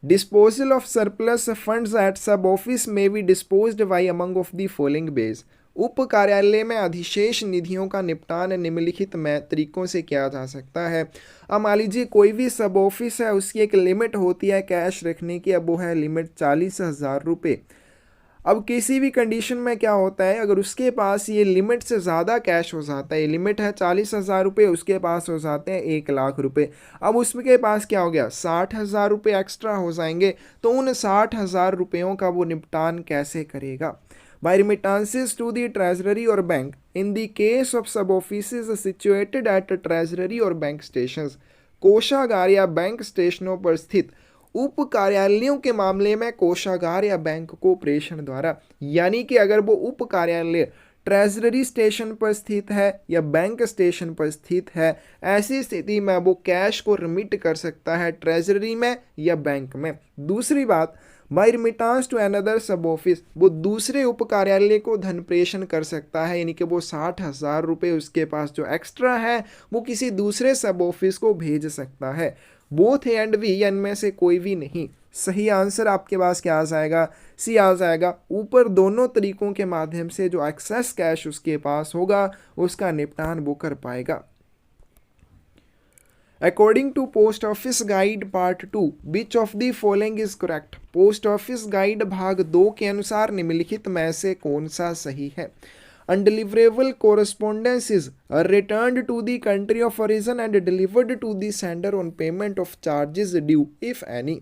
Disposal of surplus funds at sub office may be disposed by among of the following ways। उप कार्यालय में अधिशेष निधियों का निपटान निम्नलिखित में तरीकों से किया जा सकता है। अब मान लीजिए कोई भी सब ऑफिस है, उसकी एक लिमिट होती है कैश रखने की, अब वो है लिमिट 40,000 रुपये। अब किसी भी कंडीशन में क्या होता है, अगर उसके पास ये लिमिट से ज़्यादा कैश हो जाता है, लिमिट है 40,000 रुपये, उसके पास हो जाते हैं 1,00,000 रुपये। अब उसके पास क्या हो गया? 60,000 रुपये एक्स्ट्रा हो जाएंगे। तो उन 60,000 रुपयों का वो निपटान कैसे करेगा? बाय रिमिटांसेस टू दी ट्रेजरी और bank in the case of सब ऑफिसेज सिचुएटेड एट ट्रेजरी और बैंक स्टेशंस। कोषागार या बैंक स्टेशनों पर स्थित उप कार्यालयों के मामले में कोषागार या बैंक को प्रेषण द्वारा, यानी कि अगर वो उप कार्यालय ट्रेजरी स्टेशन पर स्थित है या बैंक स्टेशन पर स्थित है, ऐसी स्थिति में वो कैश को रिमिट कर सकता है ट्रेजरी में या बैंक में। दूसरी बात, बाय रिमिटांस टू अनदर सब ऑफिस, वो दूसरे उप कार्यालय को धन प्रेषण कर सकता है, यानी कि वो 60,000 रुपये उसके पास जो एक्स्ट्रा है वो किसी दूसरे सब ऑफिस को भेज सकता है। बोथ ए एंड वी, इनमें से कोई भी नहीं। सही आंसर आपके पास क्या आ जाएगा? सी आ जाएगा। ऊपर दोनों तरीकों के माध्यम से जो एक्सेस कैश उसके पास होगा उसका निपटान वो कर पाएगा। According to post office guide part 2 which of the following is correct? Post office guide भाग 2 के अनुसार निम्नलिखित में से कौन सा सही है? Undeliverable correspondence is returned to the country of origin and delivered to the sender on payment of charges due if any।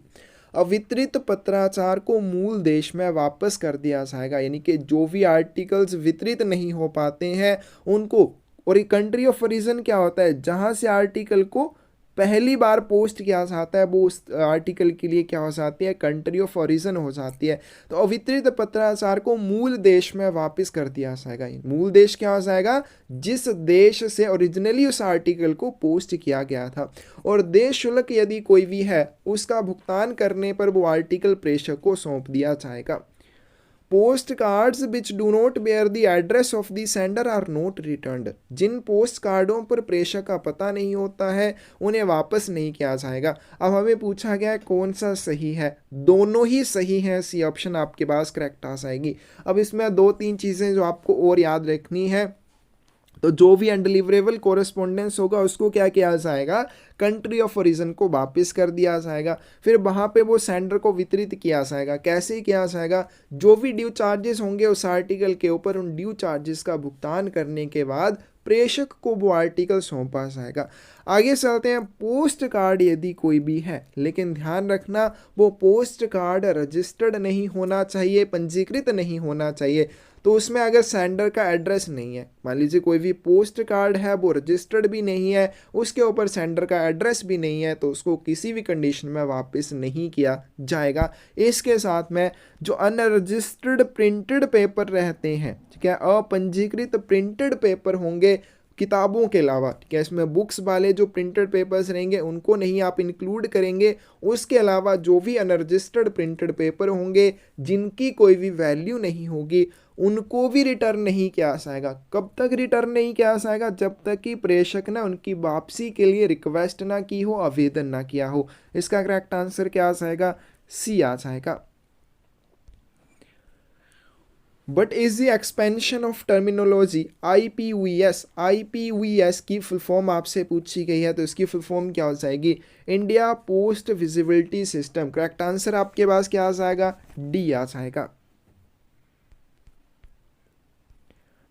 अवितरित पत्राचार को मूल देश में वापस कर दिया जाएगा, यानी कि जो भी आर्टिकल्स वितरित नहीं हो पाते हैं उनको और ये कंट्री ऑफ ओरिजिन क्या होता है, जहाँ से आर्टिकल को पहली बार पोस्ट किया जाता है वो उस आर्टिकल के लिए क्या हो जाती है, कंट्री ऑफ ओरिजिन हो जाती है। तो अवितरित पत्राचार को मूल देश में वापस कर दिया जाएगा। मूल देश क्या हो जाएगा, जिस देश से ओरिजिनली उस आर्टिकल को पोस्ट किया गया था। और देश शुल्क यदि कोई भी है उसका भुगतान करने पर वो आर्टिकल प्रेषक को सौंप दिया जाएगा। Post cards which do not bear the address of the sender are not returned. जिन पोस्ट कार्डों पर प्रेषक का पता नहीं होता है उन्हें वापस नहीं किया जाएगा। अब हमें पूछा गया है कौन सा सही है, दोनों ही सही है, सी ऑप्शन आपके पास करेक्ट आ जाएगी। अब इसमें 2-3 चीज़ें जो आपको और याद रखनी है, तो जो भी अनडिलीवरेबल कोरेस्पोंडेंस होगा उसको क्या किया जाएगा, कंट्री ऑफ ओरिजिन को वापस कर दिया जाएगा। फिर वहाँ पे वो सेंडर को वितरित किया जाएगा। कैसे किया जाएगा, जो भी ड्यू चार्जेस होंगे उस आर्टिकल के ऊपर उन ड्यू चार्जेस का भुगतान करने के बाद प्रेषक को वो आर्टिकल सौंपा जाएगा। आगे चलते हैं, पोस्ट कार्ड यदि कोई भी है, लेकिन ध्यान रखना वो पोस्ट कार्ड रजिस्टर्ड नहीं होना चाहिए, पंजीकृत नहीं होना चाहिए। तो उसमें अगर सेंडर का एड्रेस नहीं है, मान लीजिए कोई भी पोस्ट कार्ड है वो रजिस्टर्ड भी नहीं है, उसके ऊपर सेंडर का एड्रेस भी नहीं है, तो उसको किसी भी कंडीशन में वापस नहीं किया जाएगा। इसके साथ में जो अनरजिस्टर्ड प्रिंटेड पेपर रहते हैं, ठीक है, अपंजीकृत प्रिंटेड पेपर होंगे किताबों के अलावा, ठीक है, इसमें बुक्स वाले जो प्रिंटेड पेपर्स रहेंगे उनको नहीं आप इंक्लूड करेंगे। उसके अलावा जो भी अनरजिस्टर्ड प्रिंटेड पेपर होंगे जिनकी कोई भी वैल्यू नहीं होगी उनको भी रिटर्न नहीं किया जाएगा। कब तक रिटर्न नहीं किया जाएगा, जब तक कि प्रेषक ने उनकी वापसी के लिए रिक्वेस्ट ना की हो, आवेदन ना किया हो। इसका करेक्ट आंसर क्या आ जाएगा, सी आ जाएगा। But is the expansion of terminology IPVS की फुल फॉर्म आपसे पूछी गई है, तो इसकी फुल फॉर्म क्या हो जाएगी, India post visibility system. Correct answer आपके पास क्या आ जाएगा, डी आ जाएगा।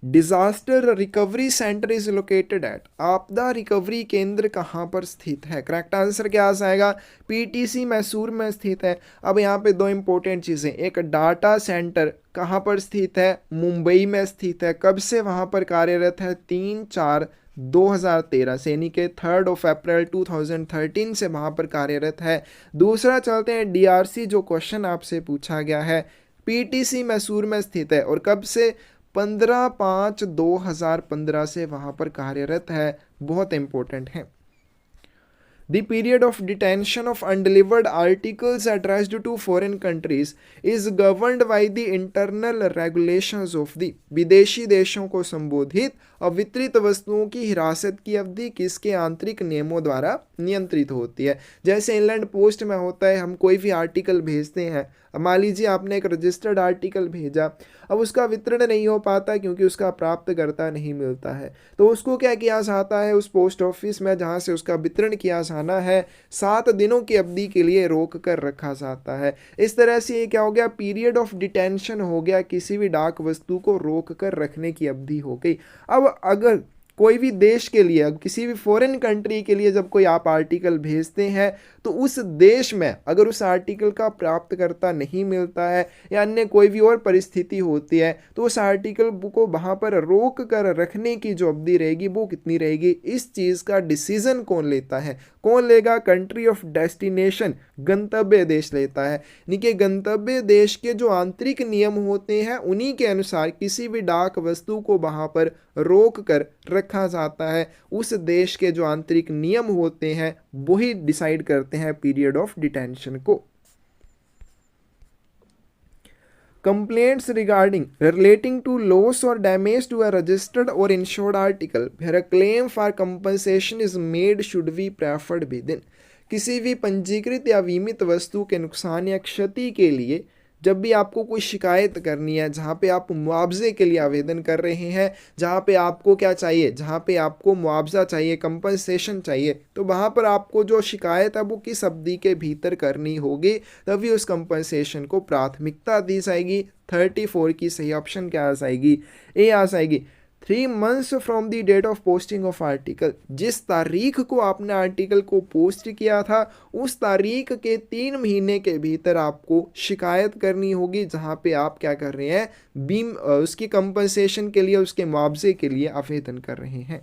Disaster recovery centre is located at, आपदा रिकवरी केंद्र कहाँ पर स्थित है। करेक्ट आंसर क्या आ जाएगा, PTC मैसूर में स्थित है। अब यहाँ पे 2 इंपॉर्टेंट चीज़ें, एक डाटा सेंटर कहाँ पर स्थित है, मुंबई में स्थित है। कब से वहाँ पर कार्यरत है, 3/4/2013 से, यानी कि 3 अप्रैल 2013 से वहाँ पर कार्यरत है। दूसरा चलते हैं DRC, जो क्वेश्चन आपसे पूछा गया है, PTC मैसूर में स्थित है और कब से, 15/5/2015 से वहाँ पर कार्यरत है। बहुत इंपॉर्टेंट है। The period of detention of undelivered articles addressed to foreign countries is governed by the internal regulations of the, विदेशी देशों को संबोधित अवितरित वस्तुओं की हिरासत की अवधि किसके आंतरिक नियमों द्वारा नियंत्रित होती है। जैसे इंग्लैंड पोस्ट में होता है, हम कोई भी आर्टिकल भेजते हैं, मान लीजिए आपने एक रजिस्टर्ड आर्टिकल भेजा, अब उसका वितरण नहीं हो पाता क्योंकि उसका प्राप्तकर्ता नहीं मिलता है, तो उसको क्या किया जाता है, उस पोस्ट ऑफिस में जहाँ से उसका वितरण किया जाना है 7 दिनों की अवधि के लिए रोक कर रखा जाता है। इस तरह से ये क्या हो गया, पीरियड ऑफ डिटेंशन हो गया, किसी भी डाक वस्तु को रोक कर रखने की अवधि हो गई। अब अगर कोई भी देश के लिए, अब किसी भी फॉरेन कंट्री के लिए जब कोई आप आर्टिकल भेजते हैं तो उस देश में अगर उस आर्टिकल का प्राप्तकर्ता नहीं मिलता है या अन्य कोई भी और परिस्थिति होती है तो उस आर्टिकल को वहाँ पर रोक कर रखने की जो अवधि रहेगी वो कितनी रहेगी। इस चीज़ का डिसीजन कौन लेता है, कौन लेगा, कंट्री ऑफ डेस्टिनेशन, गंतव्य देश लेता है। यानी कि गंतव्य देश के जो आंतरिक नियम होते हैं उन्हीं के अनुसार किसी भी डाक वस्तु को वहाँ पर रोक कर रखा जाता है। उस देश के जो आंतरिक नियम होते हैं वही डिसाइड करते हैं पीरियड ऑफ डिटेंशन को। Complaints regarding relating to loss और डैमेज टू अ रजिस्टर्ड और insured article where a claim for compensation is made should be preferred within. किसी भी पंजीकृत या बीमित वस्तु के नुकसान या क्षति के लिए जब भी आपको कोई शिकायत करनी है, जहाँ पे आप मुआवजे के लिए आवेदन कर रहे हैं, जहाँ पे आपको क्या चाहिए, जहाँ पे आपको मुआवजा चाहिए, कंपनसेशन चाहिए, तो वहाँ पर आपको जो शिकायत है वो किस अवधि के भीतर करनी होगी, तभी उस कंपनसेशन को प्राथमिकता दी जाएगी। 34 की सही ऑप्शन क्या आ जाएगी, ए आ जाएगी। 3 months from the date of posting of article, जिस तारीख को आपने आर्टिकल को पोस्ट किया था उस तारीख के 3 महीने के भीतर आपको शिकायत करनी होगी, जहां पे आप क्या कर रहे हैं, उसकी कंपनसेशन के लिए, उसके मुआवजे के लिए आवेदन कर रहे हैं।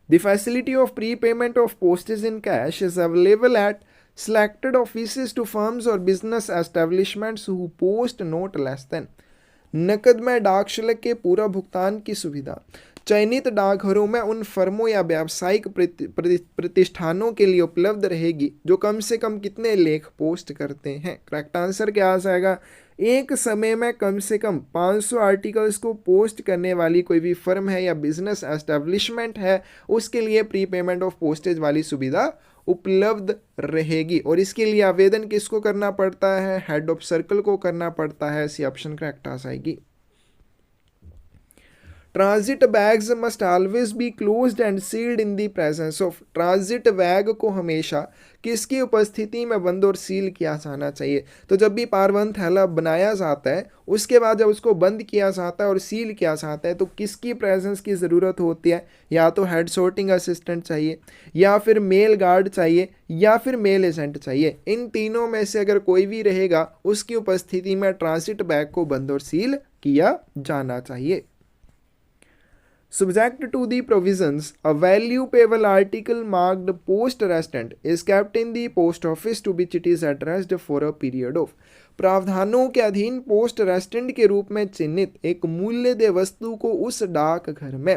The facility of prepayment of postage in cash is available at selected offices to firms or business establishments who post not less than। नकद में डाक शुल्क के पूरा भुगतान की सुविधा चयनित डाकघरों में उन फर्मों या व्यावसायिक प्रतिष्ठानों के लिए उपलब्ध रहेगी जो कम से कम कितने लेख पोस्ट करते हैं। करेक्ट आंसर क्या आ जाएगा, एक समय में कम से कम 500 आर्टिकल्स को पोस्ट करने वाली कोई भी फर्म है या बिजनेस एस्टेब्लिशमेंट है, उसके लिए प्री पेमेंट ऑफ पोस्टेज वाली सुविधा उपलब्ध रहेगी। और इसके लिए आवेदन किसको करना पड़ता है, हेड ऑफ सर्कल को करना पड़ता है। सी ऑप्शन करेक्ट आ जाएगी। Transit bags must always be closed and sealed in the presence of. Transit bag को हमेशा किसकी उपस्थिति में बंद और सील किया जाना चाहिए। तो जब भी पारबंद थैला बनाया जाता है उसके बाद जब उसको बंद किया जाता है और सील किया जाता है तो किसकी प्रेजेंस की ज़रूरत होती है, या तो हेड सॉर्टिंग असिस्टेंट चाहिए, या फिर मेल गार्ड चाहिए, या फिर मेल एजेंट चाहिए। इन तीनों में से अगर कोई भी रहेगा उसकी उपस्थिति में ट्रांजिट बैग को बंद और सील किया जाना चाहिए। Subject to the provisions, a value payable article marked post resident is kept in the post office to which it is addressed for a period of। प्रावधानों के अधीन पोस्ट रेस्टेंट के रूप में चिन्हित एक मूल्य दे वस्तु को उस डाक घर में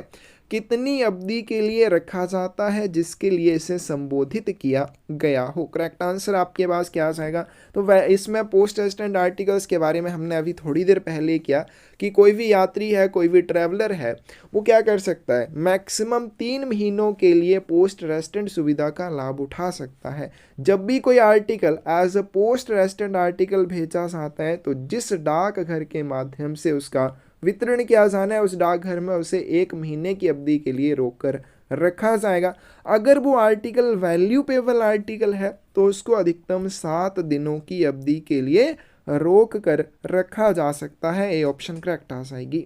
कितनी अवधि के लिए रखा जाता है जिसके लिए इसे संबोधित किया गया हो। करेक्ट आंसर आपके पास क्या आ जाएगा, तो इसमें पोस्ट रेस्टेंट आर्टिकल्स के बारे में हमने अभी थोड़ी देर पहले किया कि कोई भी यात्री है, कोई भी ट्रैवलर है, वो क्या कर सकता है, मैक्सिमम 3 महीनों के लिए पोस्ट रेस्टेंट सुविधा का लाभ उठा सकता है। जब भी कोई article as a poste restante article भेजा जाता है तो जिस डाक घर के माध्यम से उसका वितरण किया जाना है उस डाकघर में उसे 1 महीने की अवधि के लिए रोक कर रखा जाएगा। अगर वो आर्टिकल वैल्यूपेबल आर्टिकल है तो उसको अधिकतम 7 दिनों की अवधि के लिए रोक कर रखा जा सकता है। ए ऑप्शन करेक्ट आ जाएगी।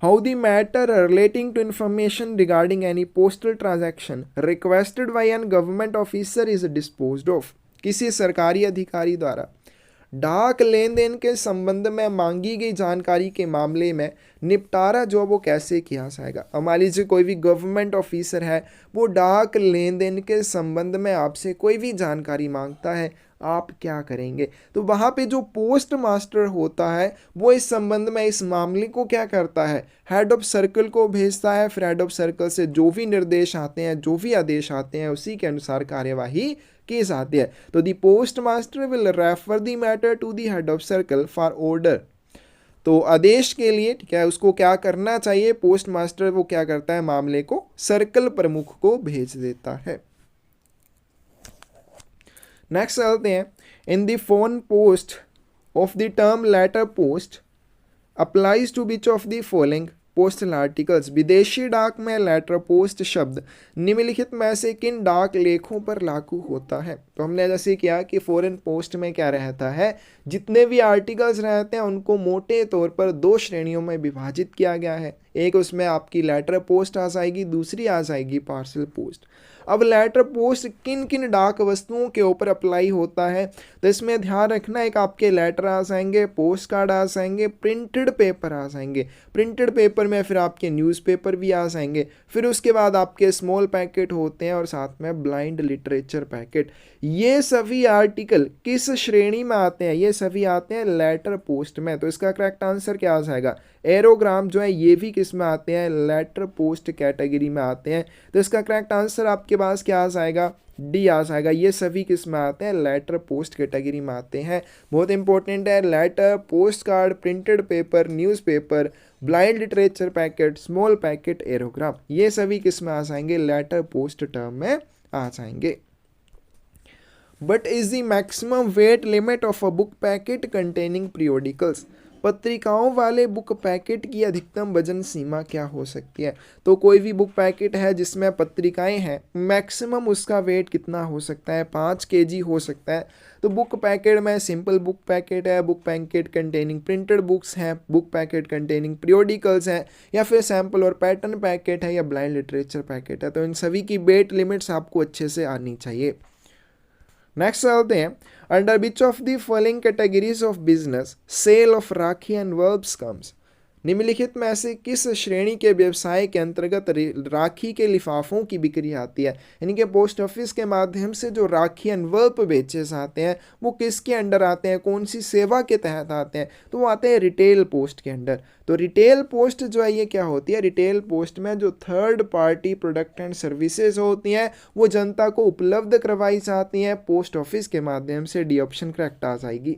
How the matter relating to information regarding any postal transaction requested by an government officer is disposed of. किसी सरकारी अधिकारी द्वारा डाक लेन देन के संबंध में मांगी गई जानकारी के मामले में निपटारा जो वो कैसे किया जाएगा। मान लीजिए कोई भी गवर्नमेंट ऑफिसर है, वो डाक लेन देन के संबंध में आपसे कोई भी जानकारी मांगता है, आप क्या करेंगे। तो वहाँ पे जो पोस्ट मास्टर होता है वो इस संबंध में इस मामले को क्या करता है, हेड ऑफ सर्कल को भेजता है। फिर हेड ऑफ सर्कल से जो भी निर्देश आते हैं, जो भी आदेश आते हैं, उसी के अनुसार कार्यवाही की जाती है। तो the post master will refer the matter to the head of circle for order. तो आदेश के लिए, ठीक है, उसको क्या करना चाहिए, पोस्ट मास्टर वो क्या करता है, मामले को सर्कल प्रमुख को भेज देता है। नेक्स्ट चलते हैं। In the foreign post of the term letter post applies to which of the following postal articles. विदेशी डाक में लेटर पोस्ट शब्द निम्नलिखित में से किन डाक लेखों पर लागू होता है। तो हमने जैसे किया कि फॉरेन पोस्ट में क्या रहता है, जितने भी आर्टिकल्स रहते हैं उनको मोटे तौर पर 2 श्रेणियों में विभाजित किया गया है। एक उसमें आपकी लेटर पोस्ट आ जाएगी, दूसरी आ जाएगी पार्सल पोस्ट। अब लेटर पोस्ट किन किन डाक वस्तुओं के ऊपर अप्लाई होता है, तो इसमें ध्यान रखना, एक आपके लेटर आ जाएंगे, पोस्ट कार्ड आ जाएंगे, प्रिंटेड पेपर आ जाएंगे। प्रिंटेड पेपर में फिर आपके न्यूज़पेपर भी आ जाएंगे। फिर उसके बाद आपके स्मॉल पैकेट होते हैं और साथ में ब्लाइंड लिटरेचर पैकेट। ये सभी आर्टिकल किस श्रेणी में आते हैं, ये सभी आते हैं लेटर पोस्ट में। तो इसका करेक्ट आंसर क्या आ जाएगा, एरोग्राम जो है ये भी किस में आते हैं, लेटर पोस्ट कैटेगरी में आते हैं। तो इसका करेक्ट आंसर आपके पास क्या आ जाएगा, डी आ जाएगा। ये सभी किस में आते हैं, लेटर पोस्ट कैटेगरी में आते हैं। बहुत इंपॉर्टेंट है, letter, post card, printed paper, newspaper, blind literature packet, small packet, aerogram, ये सभी किस में आ जाएंगे, लेटर पोस्ट टर्म में आ जाएंगे। But is the maximum wait limit of a book packet containing periodicals. पत्रिकाओं वाले बुक पैकेट की अधिकतम वजन सीमा क्या हो सकती है? तो कोई भी बुक पैकेट है जिसमें पत्रिकाएं हैं, मैक्सिमम उसका वेट कितना हो सकता है? 5 केजी हो सकता है। तो बुक पैकेट में सिंपल बुक पैकेट है, book packet containing printed books हैं, बुक पैकेट कंटेनिंग पीरियोडिकल्स हैं, या फिर सैम्पल और पैटर्न पैकेट है, या ब्लाइंड लिटरेचर पैकेट है। तो इन सभी की वेट लिमिट्स आपको अच्छे से आनी चाहिए। नेक्स्ट चलते हैं, under which of the following categories of business sale of Rakhi and verbs comes? निम्नलिखित में से किस श्रेणी के व्यवसाय के अंतर्गत राखी के लिफाफों की बिक्री आती है? यानी कि पोस्ट ऑफिस के माध्यम से जो राखी एनवर्प बेचे जाते हैं वो किसके अंडर आते हैं, कौन सी सेवा के तहत आते हैं? तो वो आते हैं रिटेल पोस्ट के अंडर। तो रिटेल पोस्ट जो है ये क्या होती है? रिटेल पोस्ट में जो third party product and services होती हैं वो जनता को उपलब्ध करवाई जाती हैं पोस्ट ऑफिस के माध्यम से। डी ऑप्शन करेक्ट आ जाएगी।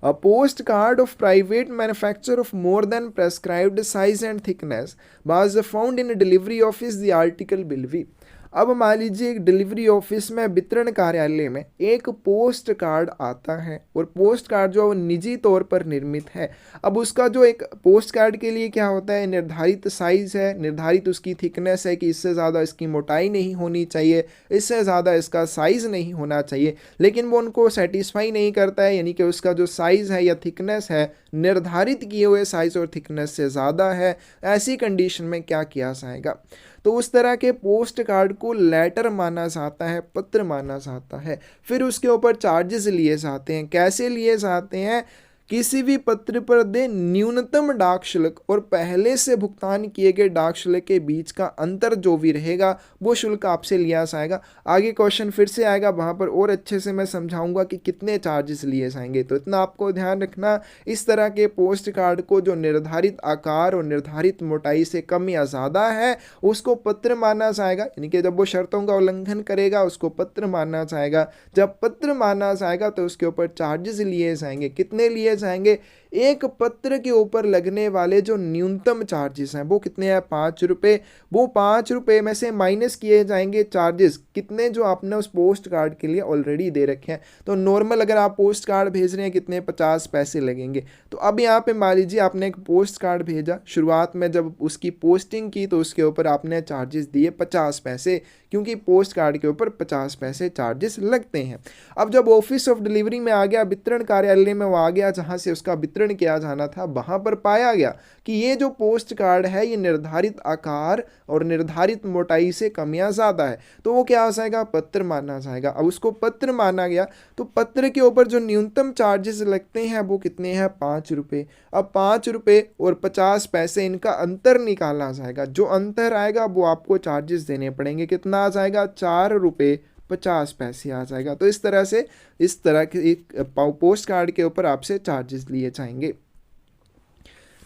A postcard of private manufacture of more than prescribed size and thickness was found in a delivery office, the article will be। अब मान लीजिए एक डिलीवरी ऑफिस में वितरण कार्यालय में एक पोस्ट कार्ड आता है और पोस्ट कार्ड जो निजी तौर पर निर्मित है। अब उसका जो एक पोस्ट कार्ड के लिए क्या होता है, निर्धारित साइज़ है, निर्धारित उसकी थिकनेस है कि इससे ज़्यादा इसकी मोटाई नहीं होनी चाहिए, इससे ज़्यादा इसका साइज़ नहीं होना चाहिए, लेकिन वो उनको सेटिस्फाई नहीं करता है, यानी कि उसका जो साइज़ है या थिकनेस है निर्धारित किए हुए साइज़ और थिकनेस से ज़्यादा है। ऐसी कंडीशन में क्या किया जाएगा? तो उस तरह के पोस्ट कार्ड को लेटर माना जाता है, पत्र माना जाता है। फिर उसके ऊपर चार्जेस लिए जाते हैं। कैसे लिए जाते हैं? किसी भी पत्र पर दे न्यूनतम डाक शुल्क और पहले से भुगतान किए गए डाक शुल्क के बीच का अंतर जो भी रहेगा वो शुल्क आपसे लिया जाएगा। आगे क्वेश्चन फिर से आएगा, वहाँ पर और अच्छे से मैं समझाऊंगा कि कितने चार्जेस लिए जाएंगे। तो इतना आपको ध्यान रखना, इस तरह के पोस्ट कार्ड को जो निर्धारित आकार और निर्धारित मोटाई से कम या ज़्यादा है उसको पत्र माना जाएगा, यानी कि जब वो शर्तों का उल्लंघन करेगा उसको पत्र माना जाएगा। जब पत्र माना जाएगा तो उसके ऊपर चार्जेस लिए जाएंगे। कितने लिए जाएंगे? एक पत्र के ऊपर लगने वाले जो न्यूनतम चार्जेस हैं वो कितने हैं? 5 रुपये। वो 5 रुपये में से माइनस किए जाएंगे चार्जेस कितने जो आपने उस पोस्ट कार्ड के लिए ऑलरेडी दे रखे हैं। तो नॉर्मल अगर आप पोस्ट कार्ड भेज रहे हैं कितने? 50 पैसे लगेंगे। तो अब यहाँ पे मान लीजिए आपने एक पोस्ट कार्ड भेजा, शुरुआत में जब उसकी पोस्टिंग की तो उसके ऊपर आपने चार्जेस दिए 50 पैसे, क्योंकि पोस्ट कार्ड के ऊपर 50 पैसे चार्जेस लगते हैं। अब जब ऑफिस ऑफ डिलीवरी में आ गया, वितरण कार्यालय में वो आ गया जहाँ से उसका वितरण किया जाना था, वहाँ पर पाया गया कि ये जो पोस्ट कार्ड है ये निर्धारित आकार और निर्धारित मोटाई से कम या ज़्यादा है, तो वो क्या हो जाएगा? पत्र माना जाएगा। अब उसको पत्र माना गया तो पत्र के ऊपर जो न्यूनतम चार्जेस लगते हैं वो कितने हैं? 5 रुपये। अब 5 रुपये और 50 पैसे इनका अंतर निकाला जाएगा। जो अंतर आएगा वो आपको चार्जेस देने पड़ेंगे। कितना आ जाएगा? 4 रुपये 50 पैसे आ जाएगा। तो इस तरह से इस तरह के एक पोस्ट कार्ड के ऊपर आपसे चार्जेस लिए जाएंगे।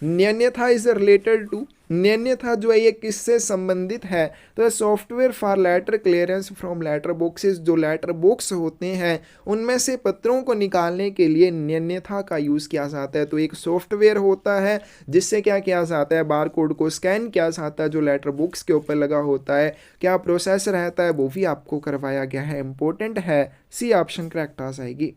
न्यन्यथा इज रिलेटेड टू, न्यन्यथा जो है ये किससे संबंधित है? तो software for letter clearance from letter boxes, जो लेटर बॉक्स होते हैं उनमें से पत्रों को निकालने के लिए न्यन्यथा का यूज़ किया जाता है। तो एक सॉफ्टवेयर होता है जिससे क्या किया जाता है? बार कोड को स्कैन किया जाता है जो लेटर बॉक्स के ऊपर लगा होता है। क्या प्रोसेस रहता है वो भी आपको करवाया गया है, इंपॉर्टेंट है। सी ऑप्शन करेक्ट आ जाएगी।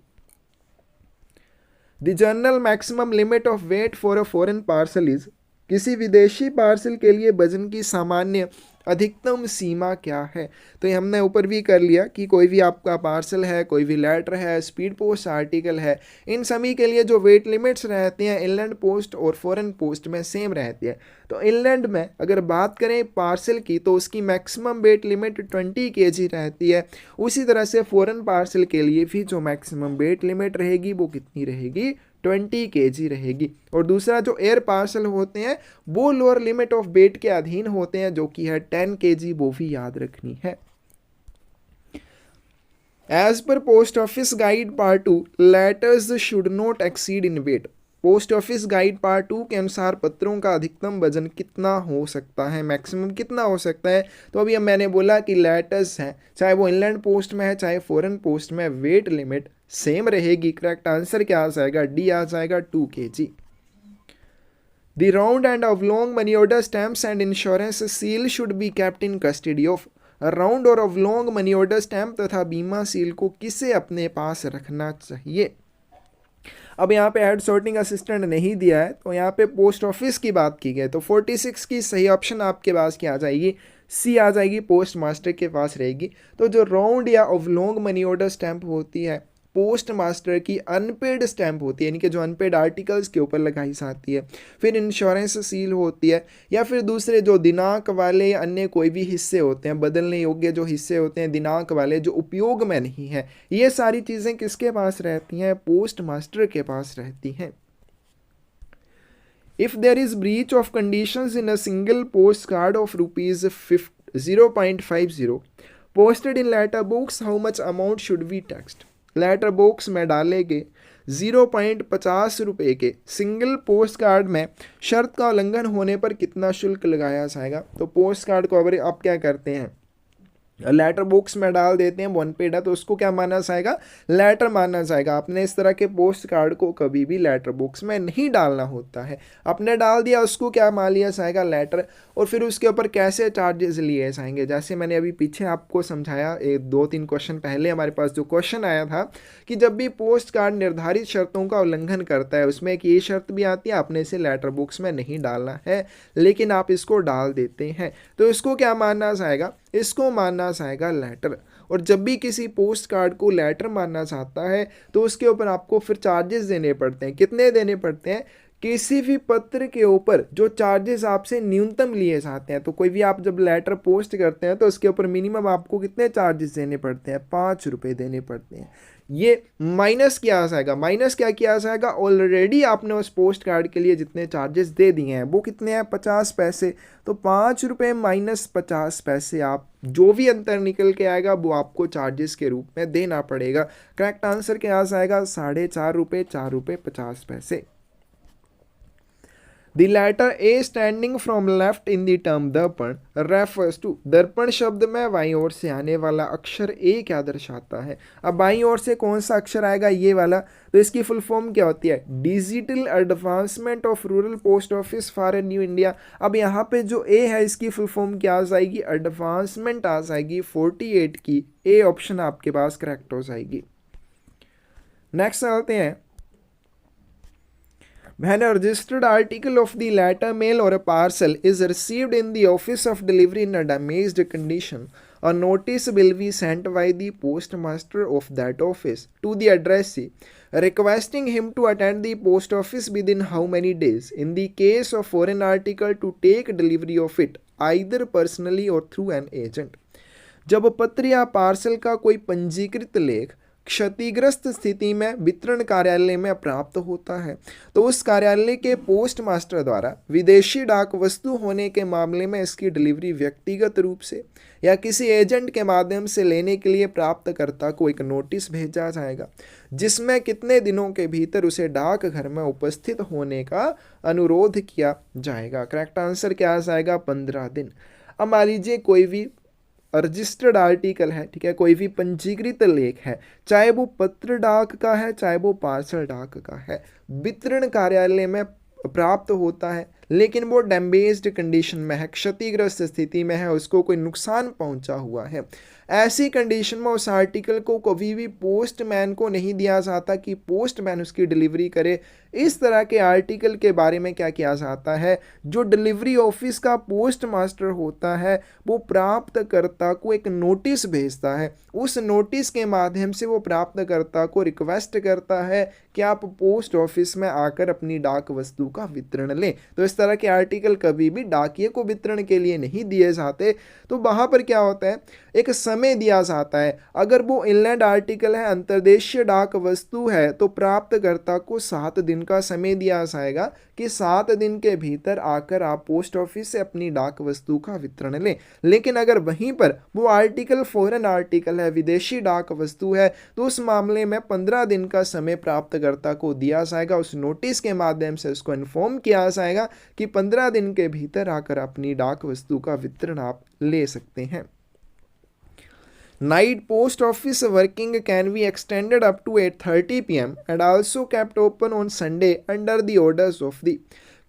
The general maximum limit of weight for a foreign parcel is, किसी विदेशी पार्सल के लिए वजन की सामान्य अधिकतम सीमा क्या है? तो ये हमने ऊपर भी कर लिया कि कोई भी आपका पार्सल है, कोई भी लेटर है, स्पीड पोस्ट आर्टिकल है, इन सभी के लिए जो वेट लिमिट्स रहती हैं इनलैंड पोस्ट और फॉरेन पोस्ट में सेम रहती है। तो इनलैंड में अगर बात करें पार्सल की तो उसकी मैक्सिमम वेट लिमिट 20 kg रहती है। उसी तरह से फॉरेन पार्सल के लिए भी जो मैक्सिमम वेट लिमिट रहेगी वो कितनी रहेगी? 20 kg रहेगी। और दूसरा जो एयर पार्सल होते हैं वो लोअर लिमिट ऑफ वेट के अधीन होते हैं जो कि है 10 kg, वो भी याद रखनी है। As per post office guide part 2 letters should not exceed in weight, post office guide part 2 के अनुसार पत्रों का अधिकतम वजन कितना हो सकता है, मैक्सिमम कितना हो सकता है? तो अभी अब मैंने बोला कि लेटर्स हैं, चाहे वो इनलैंड पोस्ट में है चाहे फॉरेन पोस्ट में, वेट लिमिट सेम रहेगी। करेक्ट आंसर क्या आ जाएगा? डी आ जाएगा 2 kg। The round and oblong money order stamps and insurance seal should be kept in custody of, round और ऑब्लोंग मनी ऑर्डर स्टैम्प तथा बीमा सील को किसे अपने पास रखना चाहिए? अब यहाँ पे हेड सॉर्टिंग असिस्टेंट नहीं दिया है, तो यहाँ पे पोस्ट ऑफिस की बात की गई, तो 46 की सही ऑप्शन आपके पास क्या आ जाएगी, सी आ जाएगी, पोस्ट मास्टर के पास रहेगी। तो जो राउंड या ऑवलॉन्ग मनी ऑर्डर स्टैंप होती है, पोस्ट मास्टर की अनपेड स्टैंप होती है, यानी कि जो अनपेड आर्टिकल्स के ऊपर लगाई जाती है। फिर इंश्योरेंस सील होती है, या फिर दूसरे जो दिनांक वाले या अन्य कोई भी हिस्से होते हैं, बदलने योग्य जो हिस्से होते हैं दिनांक वाले, जो उपयोग में नहीं है, ये सारी चीज़ें किसके पास रहती हैं, पोस्ट मास्टर के पास रहती हैं। If there is breach of conditions in a single postcard of rupees 0.50 posted in letter box, how much amount should be taxed? Letter box में डाले गए 0.50 रुपये के सिंगल पोस्ट कार्ड में शर्त का उल्लंघन होने पर कितना शुल्क लगाया जाएगा। तो पोस्ट कार्ड को अगर आप क्या करते हैं, लेटर बॉक्स में डाल देते हैं, वन पेड है तो उसको क्या माना जाएगा, लेटर माना जाएगा। आपने इस तरह के पोस्ट कार्ड को कभी भी लेटर बॉक्स में नहीं डालना होता है, आपने डाल दिया उसको क्या मान लिया जाएगा, लेटर। और फिर उसके ऊपर कैसे चार्जेस लिए जाएंगे, जैसे मैंने अभी पीछे आपको समझाया, 2-3 क्वेश्चन पहले हमारे पास जो क्वेश्चन आया था कि जब भी पोस्ट कार्ड निर्धारित शर्तों का उल्लंघन करता है, उसमें एक ये शर्त भी आती है, आपने इसे लेटर बॉक्स में नहीं डालना है लेकिन आप इसको डाल देते हैं, तो इसको क्या माना जाएगा, इसको माना जाएगा लेटर। और जब भी किसी पोस्ट कार्ड को लेटर मानना चाहता है तो उसके ऊपर आपको फिर चार्जेस देने पड़ते हैं। कितने देने पड़ते हैं, किसी भी पत्र के ऊपर जो चार्जेस आपसे न्यूनतम लिए जाते हैं, तो कोई भी आप जब लेटर पोस्ट करते हैं तो उसके ऊपर मिनिमम आपको कितने चार्जेस देने पड़ते हैं, 5 रुपये देने पड़ते हैं। ये माइनस किया जाएगा, माइनस क्या किया जाएगा, ऑलरेडी आपने उस पोस्ट कार्ड के लिए जितने चार्जेस दे दिए हैं वो कितने हैं, 50 पैसे। तो 5 रुपये माइनस 50 पैसे, आप जो भी अंतर निकल के आएगा वो आपको चार्जेस के रूप में देना पड़ेगा। करेक्ट आंसर क्या आ जाएगा, 4.5 रुपये, 4 रुपये 50 पैसे। The letter A standing from left in the term दर्पण refers to, दर्पण शब्द में बाईं ओर से आने वाला अक्षर A क्या दर्शाता है। अब बाईं ओर से कौन सा अक्षर आएगा, ये वाला, तो इसकी फुल फॉर्म क्या होती है, digital advancement of rural post office for a new India. अब यहाँ पे जो A है इसकी फुल फॉर्म क्या आ जाएगी, एडवांसमेंट आ जाएगी, 48 की A ऑप्शन आपके पास करेक्ट हो जाएगी। नेक्स्ट आते हैं, when a registered article of the letter mail or a parcel is received in the office of delivery in a damaged condition, a notice will be sent by the postmaster of that office to the addressee requesting him to attend the post office within how many days, in the case of foreign article to take delivery of it either personally or through an agent। जब पत्र या पार्सल का कोई पंजीकृत लेख क्षतिग्रस्त स्थिति में वितरण कार्यालय में प्राप्त होता है तो उस कार्यालय के पोस्ट मास्टर द्वारा विदेशी डाक वस्तु होने के मामले में इसकी डिलीवरी व्यक्तिगत रूप से या किसी एजेंट के माध्यम से लेने के लिए प्राप्तकर्ता को एक नोटिस भेजा जाएगा जिसमें कितने दिनों के भीतर उसे डाक घर में उपस्थित होने का अनुरोध किया जाएगा। करेक्ट आंसर क्या आ जाएगा, 15 दिन। अब मान लीजिए कोई भी रजिस्टर्ड आर्टिकल है, ठीक है, कोई भी पंजीकृत लेख है, चाहे वो पत्र डाक का है चाहे वो पार्सल डाक का है, वितरण कार्यालय में प्राप्त होता है लेकिन वो डैमेज्ड कंडीशन में है, क्षतिग्रस्त स्थिति में है, उसको कोई नुकसान पहुंचा हुआ है। ऐसी कंडीशन में उस आर्टिकल को कभी भी पोस्टमैन को नहीं दिया जाता कि पोस्टमैन उसकी डिलीवरी करे। इस तरह के आर्टिकल के बारे में क्या किया जाता है, जो डिलीवरी ऑफिस का पोस्ट मास्टर होता है वो प्राप्तकर्ता को एक नोटिस भेजता है। उस नोटिस के माध्यम से वो प्राप्तकर्ता को रिक्वेस्ट करता है कि आप पोस्ट ऑफिस में आकर अपनी डाक वस्तु का वितरण लें। तो इस तरह के आर्टिकल कभी भी डाकिए को वितरण के लिए नहीं दिए जाते। तो वहाँ पर क्या होता है, एक समय दिया जाता है। अगर वो इनलैंड आर्टिकल है, अंतर्देशीय डाक वस्तु है, तो प्राप्तकर्ता को 7 दिन का समय दिया जाएगा कि 7 दिन के भीतर आकर आप पोस्ट ऑफिस से अपनी डाक वस्तु का वितरण लें। लेकिन अगर वहीं पर वो आर्टिकल फॉरेन आर्टिकल है, विदेशी डाक वस्तु है, तो उस मामले में 15 दिन का समय प्राप्तकर्ता को दिया जाएगा। उस नोटिस के माध्यम से उसको इन्फॉर्म किया जाएगा कि 15 दिन के भीतर आकर अपनी डाक वस्तु का वितरण आप ले सकते हैं। Night post office working can be extended up to 8:30 p.m. and also kept open on Sunday under the orders of the।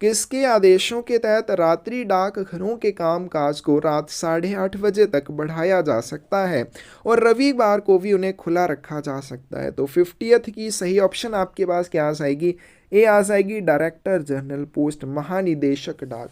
किसके आदेशों के तहत रात्रि डाकघरों के कामकाज को रात 8:30 बजे तक बढ़ाया जा सकता है और रविवार को भी उन्हें खुला रखा जा सकता है। तो 50th की सही ऑप्शन आपके पास क्या आ जाएगी? ए आ जाएगी, डायरेक्टर जनरल पोस्ट, महानिदेशक डाक।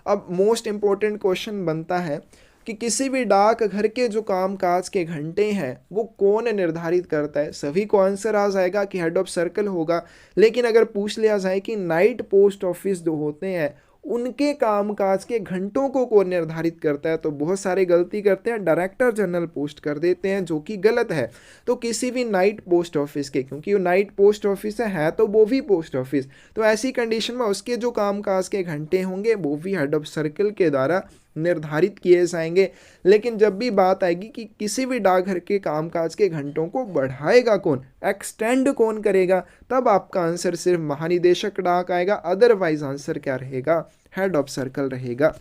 अब मोस्ट इंपॉर्टेंट क्वेश्चन बनता है कि किसी भी डाकघर के जो कामकाज के घंटे हैं वो कौन निर्धारित करता है? सभी को आंसर आ जाएगा कि हेड ऑफ सर्कल होगा, लेकिन अगर पूछ लिया जाए कि नाइट पोस्ट ऑफिस जो होते हैं उनके कामकाज के घंटों को कौन निर्धारित करता है, तो बहुत सारे गलती करते हैं, डायरेक्टर जनरल पोस्ट कर देते हैं, जो कि गलत है। तो किसी भी नाइट पोस्ट ऑफिस के, क्योंकि वो नाइट पोस्ट ऑफिस है तो वो भी पोस्ट ऑफिस, तो ऐसी कंडीशन में उसके जो कामकाज के घंटे होंगे वो भी हेड ऑफ सर्कल के द्वारा निर्धारित किए जाएंगे। लेकिन जब भी बात आएगी कि किसी भी डाकघर के कामकाज के घंटों को बढ़ाएगा कौन, एक्सटेंड कौन करेगा, तब आपका आंसर सिर्फ महानिदेशक डाक आएगा, अदरवाइज आंसर क्या रहेगा? हेड ऑफ सर्कल रहेगा।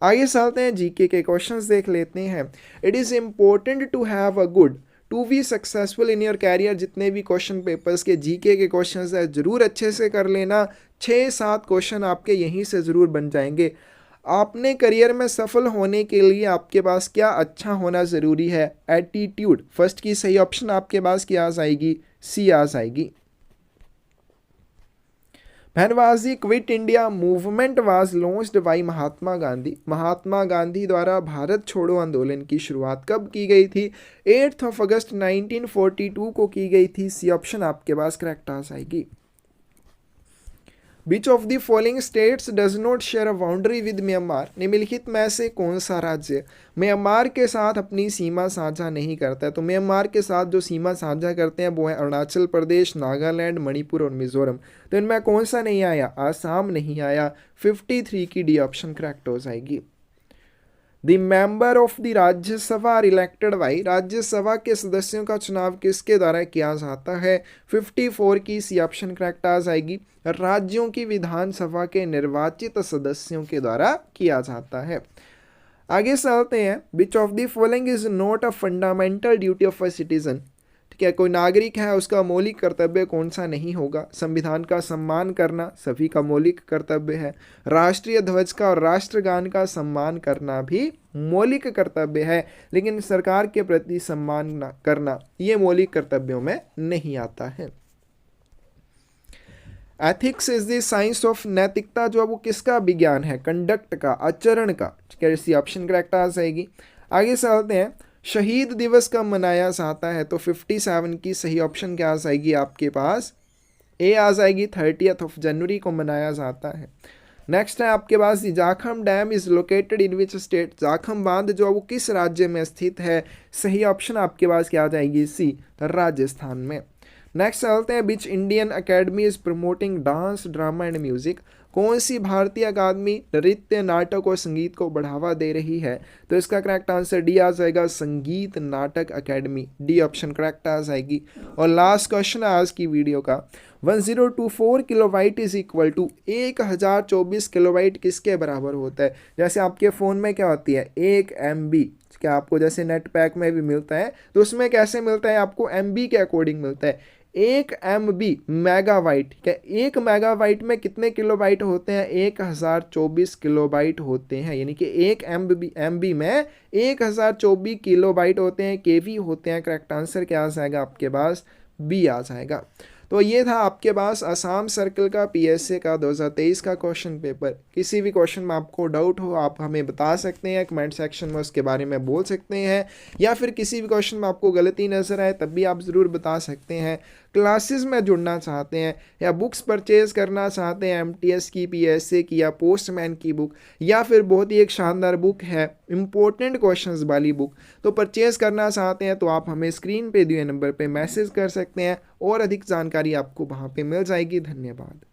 आगे चलते हैं, जीके के क्वेश्चंस देख लेते हैं। It is important to have a good to be successful in your career. जितने भी क्वेश्चन पेपर्स के जीके के क्वेश्चंस है जरूर अच्छे से कर लेना, 6-7 क्वेश्चन आपके यहीं से ज़रूर बन जाएंगे। आपने करियर में सफल होने के लिए आपके पास क्या अच्छा होना ज़रूरी है? एटीट्यूड। फर्स्ट की सही ऑप्शन आपके पास क्या आ जाएगी? सी आ जाएगी। When was the quit India movement was launched by Mahatma Gandhi? Mahatma Gandhi द्वारा भारत छोड़ो आंदोलन की शुरुआत कब की गई थी? 8 अगस्त 1942 को की गई थी। सी ऑप्शन आपके पास करेक्ट आ जाएगी। Which of the following states does not share a boundary with Myanmar? निम्नलिखित में से कौन सा राज्य म्यांमार के साथ अपनी सीमा साझा नहीं करता है? तो म्यांमार के साथ जो सीमा साझा करते हैं वो है अरुणाचल प्रदेश, नागालैंड, मणिपुर और मिजोरम। तो इनमें कौन सा नहीं आया? आसाम नहीं आया। 53 की डी ऑप्शन करेक्ट हो जाएगी। The member of the Rajya Sabha are elected by. Rajya Sabha के सदस्यों का चुनाव किसके द्वारा किया जाता है? 54 की सी ऑप्शन करेक्ट आ जाएगी। राज्यों की विधानसभा के निर्वाचित सदस्यों के द्वारा किया जाता है। आगे चलते हैं। विच of the following is not a fundamental duty of a citizen? ठीक है, कोई नागरिक है उसका मौलिक कर्तव्य कौन सा नहीं होगा? संविधान का सम्मान करना सभी का मौलिक कर्तव्य है। राष्ट्रीय ध्वज का और राष्ट्रगान का सम्मान करना भी मौलिक कर्तव्य है, लेकिन सरकार के प्रति सम्मान करना ये मौलिक कर्तव्यों में नहीं आता है। Ethics is the science of, नैतिकता जो है वो किसका विज्ञान है? कंडक्ट का, आचरण का। ठीक है, इसी ऑप्शन करेक्ट आ जाएगी। आगे चलते हैं। शहीद दिवस कब मनाया जाता है? तो 57 की सही ऑप्शन क्या आ जाएगी आपके पास? ए आ जाएगी। 30 जनवरी को मनाया जाता है। नेक्स्ट है आपके पास Jakham dam is located in which state? Jakham बांध जो है वो किस राज्य में स्थित है? सही ऑप्शन आपके पास क्या आ जाएगी? सी, राजस्थान में। नेक्स्ट चलते हैं। Which Indian academy is promoting dance, drama and music? कौन सी भारतीय अकादमी नृत्य, नाटक और संगीत को बढ़ावा दे रही है? तो इसका करेक्ट आंसर डी आ जाएगा, संगीत नाटक अकेडमी। डी ऑप्शन करेक्ट आ जाएगी। और लास्ट क्वेश्चन है आज की वीडियो का। 1024 kilobyte is equal to 1024 kilobyte किसके बराबर होता है? जैसे आपके फ़ोन में क्या होती है? 1 MB। क्या आपको जैसे नेट पैक में भी मिलता है तो उसमें कैसे मिलता है? आपको MB के अकॉर्डिंग मिलता है। 1 MB मेगाबाइट। क्या 1 मेगाबाइट में कितने किलोबाइट होते हैं? 1024 किलोबाइट होते हैं। यानी कि 1 MB में 1024 किलोबाइट होते हैं, केवी होते हैं। करेक्ट आंसर क्या आ जाएगा आपके पास? बी आ जाएगा। तो ये था आपके पास असम सर्कल का PSA का 2023 का क्वेश्चन पेपर। किसी भी क्वेश्चन में आपको डाउट हो आप हमें बता सकते हैं, कमेंट सेक्शन में उसके बारे में बोल सकते हैं, या फिर किसी भी क्वेश्चन में आपको गलती नज़र आए तब भी आप ज़रूर बता सकते हैं। क्लासेस में जुड़ना चाहते हैं या बुक्स परचेज़ करना चाहते हैं MTS की, PSA की या पोस्टमैन की बुक, या फिर बहुत ही एक शानदार बुक है इम्पोर्टेंट क्वेश्चंस वाली बुक, तो परचेज़ करना चाहते हैं तो आप हमें स्क्रीन पे दिए नंबर पे मैसेज कर सकते हैं और अधिक जानकारी आपको वहाँ पे मिल जाएगी। धन्यवाद।